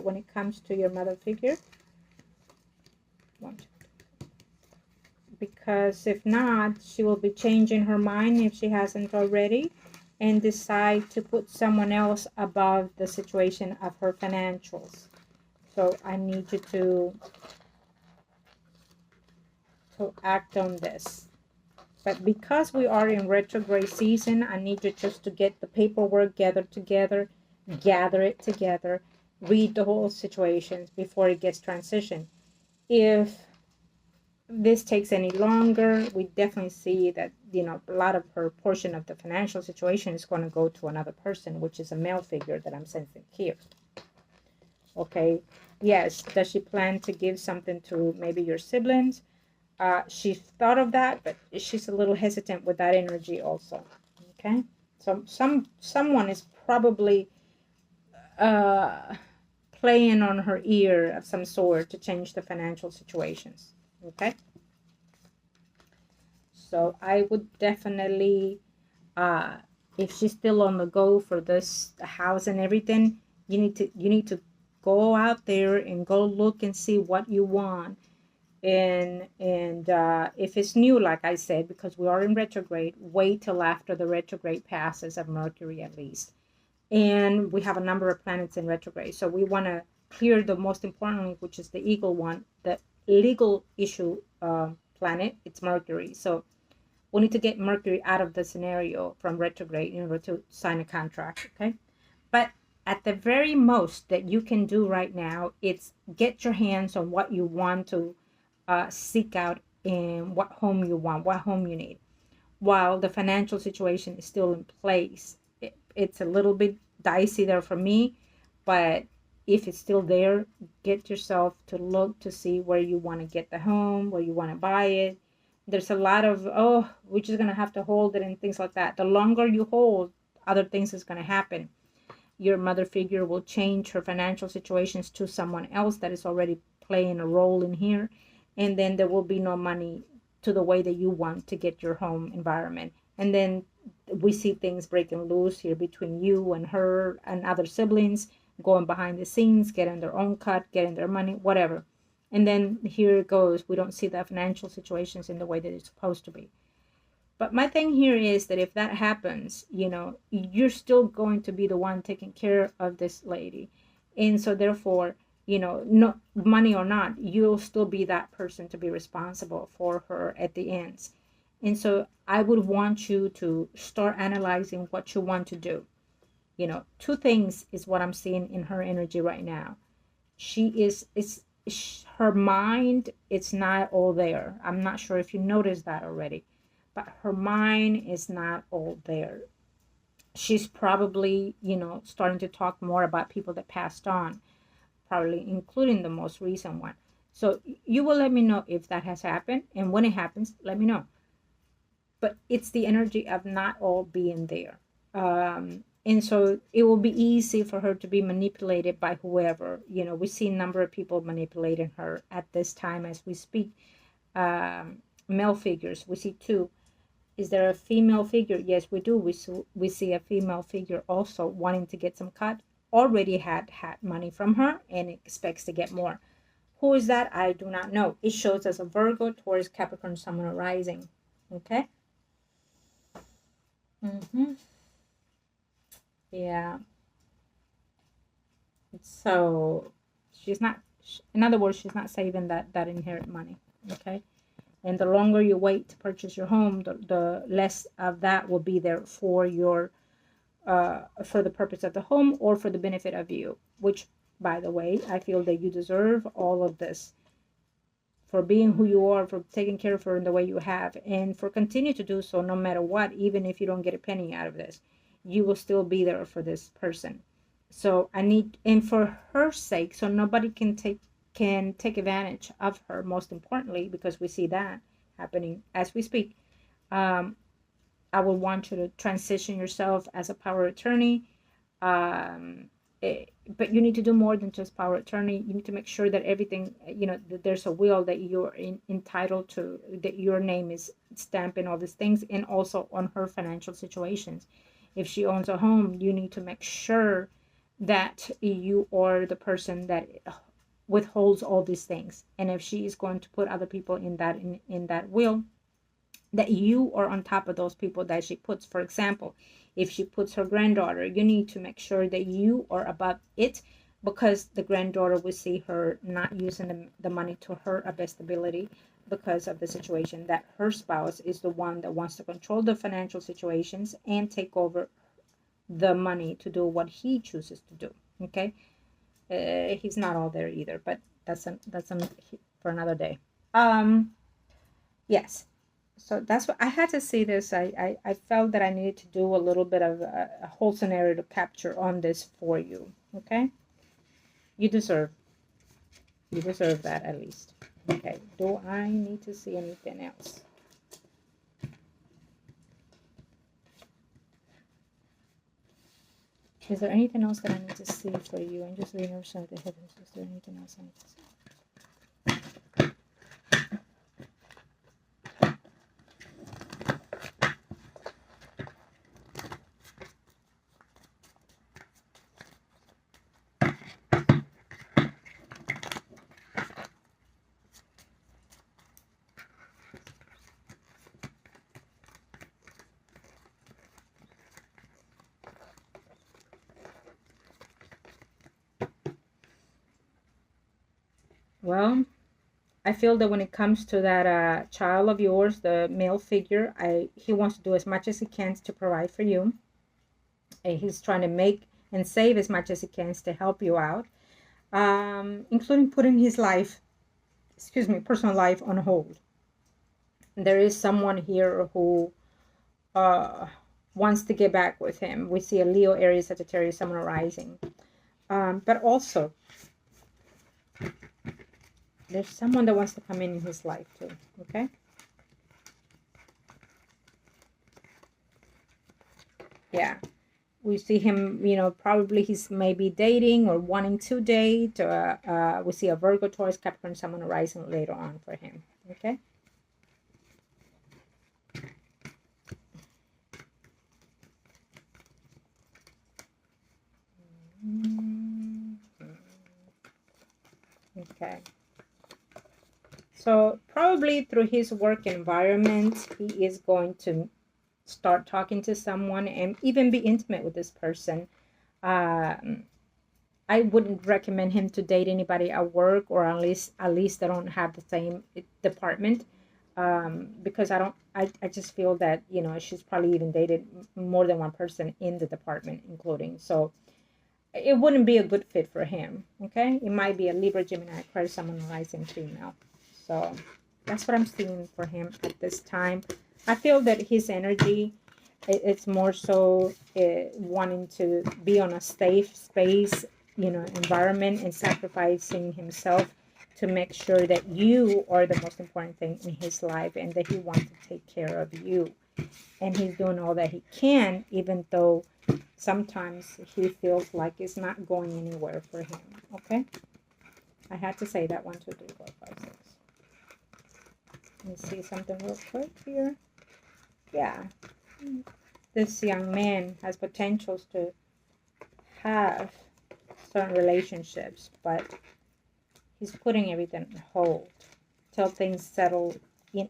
when it comes to your mother figure. Because if not, she will be changing her mind if she hasn't already, and decide to put someone else above the situation of her financials. So I need you to act on this. But because we are in retrograde season, I need you just to get the paperwork gathered together, gather it together, read the whole situation before it gets transitioned. If this takes any longer, we definitely see that, a lot of her portion of the financial situation is going to go to another person, which is a male figure that I'm sensing here. Okay. Yes. Does she plan to give something to maybe your siblings? She thought of that, but she's a little hesitant with that energy also. Okay. So someone is probably playing on her ear of some sort to change the financial situations. Okay. So I would definitely, if she's still on the go for this house and everything, you need to go out there and go look and see what you want. And if it's new, like I said, because we are in retrograde, wait till after the retrograde passes of Mercury at least. And we have a number of planets in retrograde, so we want to clear the most important, which is the eagle one, the legal issue planet. It's Mercury, so we need to get Mercury out of the scenario from retrograde in order to sign a contract. Okay. But at the very most that you can do right now, it's get your hands on what you want to seek out, and what home you want, what home you need, while the financial situation is still in place. It's a little bit dicey there for me, but if it's still there, get yourself to look to see where you want to get the home, where you want to buy it. There's a lot of, oh, we're just going to have to hold it and things like that. The longer you hold, other things is going to happen. Your mother figure will change her financial situations to someone else that is already playing a role in here, and then there will be no money to the way that you want to get your home environment. And then we see things breaking loose here between you and her and other siblings, going behind the scenes, getting their own cut, getting their money, whatever. And then here it goes. We don't see the financial situations in the way that it's supposed to be. But my thing here is that if that happens, you're still going to be the one taking care of this lady. And so therefore, no money or not, you'll still be that person to be responsible for her at the end. And so I would want you to start analyzing what you want to do. Two things is what I'm seeing in her energy right now. Her mind, it's not all there. I'm not sure if you noticed that already, but her mind is not all there. She's probably, starting to talk more about people that passed on, probably including the most recent one. So you will let me know if that has happened, and when it happens, let me know. But it's the energy of not all being there. And so it will be easy for her to be manipulated by whoever. We see a number of people manipulating her at this time as we speak. Male figures, we see two. Is there a female figure? Yes, we do. We see a female figure also wanting to get some cut. Already had money from her and expects to get more. Who is that? I do not know. It shows as a Virgo, Taurus, Capricorn, Sun, or Rising. Okay. Yeah. So she's not. In other words, she's not saving that inherit money. Okay. And the longer you wait to purchase your home, the less of that will be there for your for the purpose of the home or for the benefit of you. Which, by the way, I feel that you deserve all of this for being who you are, for taking care of her in the way you have, and for continue to do so no matter what. Even if you don't get a penny out of this, you will still be there for this person. So I need, and for her sake, so nobody can take advantage of her, most importantly, because we see that happening as we speak. I will want you to transition yourself as a power attorney, but you need to do more than just power of attorney. You need to make sure that everything, that there's a will that you're entitled to, that your name is stamped in all these things, and also on her financial situations. If she owns a home, you need to make sure that you are the person that withholds all these things. And if she is going to put other people in that will, that you are on top of those people that she puts. For example, if she puts her granddaughter, you need to make sure that you are above it, because the granddaughter will see her not using the money to her best ability, because of the situation that her spouse is the one that wants to control the financial situations and take over the money to do what he chooses to do. Okay, he's not all there either, but that's for another day. Yes, so that's what I had to see this. I felt that I needed to do a little bit of a whole scenario to capture on this for you. Okay, you deserve that at least. Okay, do I need to see anything else? Is there anything else that I need to see for you? I'm just reading over the heavens. Is there anything else I need to see? Well, I feel that when it comes to that child of yours, the male figure, he wants to do as much as he can to provide for you. And he's trying to make and save as much as he can to help you out, including putting his life, personal life on hold. There is someone here who wants to get back with him. We see a Leo, Aries, Sagittarius, Sun rising. But also, there's someone that wants to come in his life too, okay? Yeah. We see him, probably he's maybe dating or wanting to date. We see a Virgo, Taurus, Capricorn, Sun rising later on for him, okay? Okay. So probably through his work environment, he is going to start talking to someone and even be intimate with this person. I wouldn't recommend him to date anybody at work, or at least they don't have the same department, because I just feel that she's probably even dated more than one person in the department, including, so it wouldn't be a good fit for him. Okay, it might be a Libra, Gemini, Aquarius, someone rising female. So that's what I'm seeing for him at this time. I feel that his energy, it's more so wanting to be on a safe space, environment, and sacrificing himself to make sure that you are the most important thing in his life, and that he wants to take care of you. And he's doing all that he can, even though sometimes he feels like it's not going anywhere for him. Okay? I had to say that. 1, 2, 3, 4, 5, 6. Let me see something real quick here. Yeah. This young man has potentials to have certain relationships, but he's putting everything on hold till things settle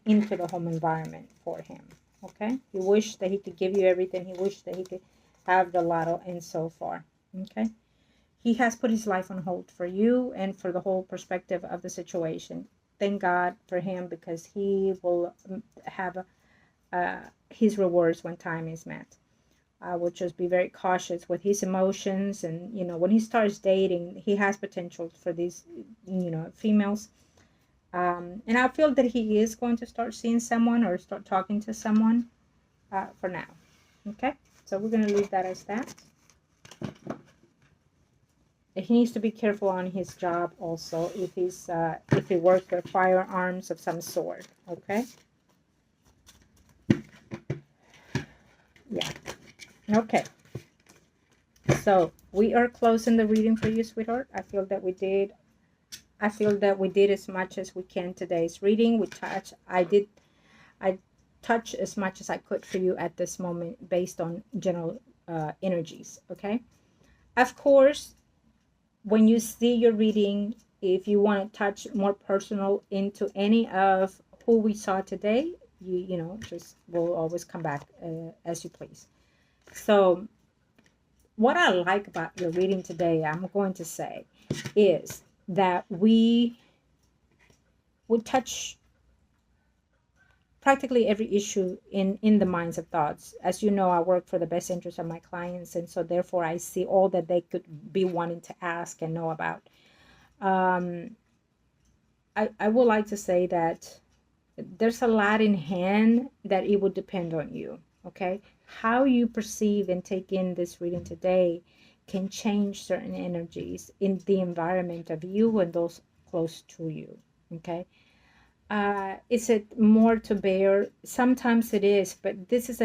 into the home environment for him. Okay? He wished that he could give you everything. He wished that he could have the lotto, and so far. Okay? He has put his life on hold for you and for the whole perspective of the situation. Thank God for him, because he will have his rewards when time is met. I will just be very cautious with his emotions, and when he starts dating, he has potential for these females, and I feel that he is going to start seeing someone or start talking to someone for now. Okay, so we're going to leave that as that. He needs to be careful on his job also, if he works with firearms of some sort. Okay. Yeah. Okay. So we are closing the reading for you, sweetheart. I feel that we did as much as we can today's reading. I touched as much as I could for you at this moment based on general energies, okay? Of course, when you see your reading, if you want to touch more personal into any of who we saw today, you know, just will always come back as you please. So what I like about your reading today, I'm going to say, is that we would touch practically every issue in the minds of thoughts. As you know, I work for the best interest of my clients, and so therefore I see all that they could be wanting to ask and know about. I would like to say that there's a lot in hand that it would depend on you, okay? How you perceive and take in this reading today can change certain energies in the environment of you and those close to you, okay? Is it more to bear? Sometimes it is, but this is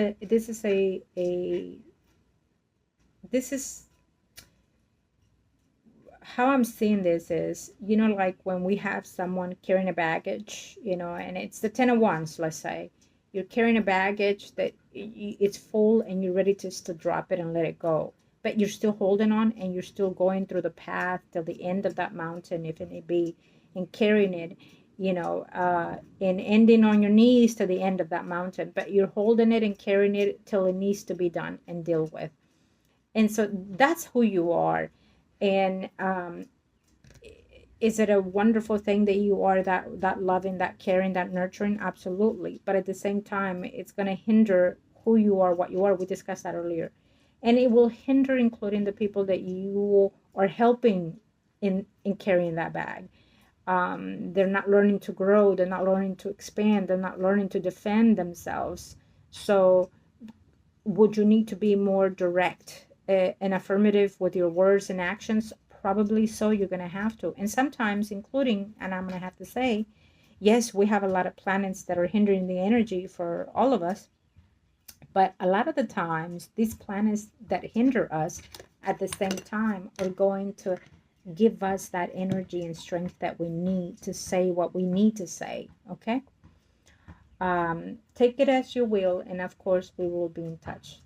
how I'm seeing this is, you know, like when we have someone carrying a baggage, you know, and it's the 10 of Wands, let's say. You're carrying a baggage that it's full and you're ready just to drop it and let it go. But you're still holding on and you're still going through the path till the end of that mountain, if it may be, and carrying it, you know, and ending on your knees to the end of that mountain. But you're holding it and carrying it till it needs to be done and dealt with. And so that's who you are. And is it a wonderful thing that you are that loving, that caring, that nurturing? Absolutely. But at the same time, it's going to hinder who you are, what you are. We discussed that earlier. And it will hinder including the people that you are helping in carrying that bag. They're not learning to grow. They're not learning to expand. They're not learning to defend themselves. So would you need to be more direct and affirmative with your words and actions? Probably so. You're going to have to. And sometimes including, and I'm going to have to say, yes, we have a lot of planets that are hindering the energy for all of us. But a lot of the times, these planets that hinder us at the same time are going to give us that energy and strength that we need to say what we need to say. Okay? Take it as you will. And of course, we will be in touch.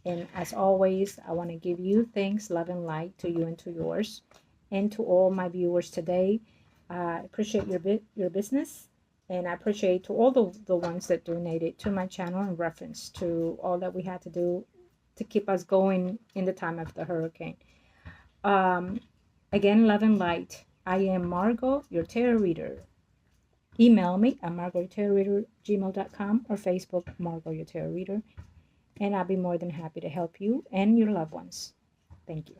And as always, I want to give you thanks, love, and light to you and to yours, and to all my viewers today. I appreciate your business, and I appreciate to all the ones that donated to my channel in reference to all that we had to do to keep us going in the time of the hurricane. Again, love and light. I am Margot, your tarot reader. Email me at margourtarotreader@gmail.com or Facebook, Margot, your tarot reader. And I'll be more than happy to help you and your loved ones. Thank you.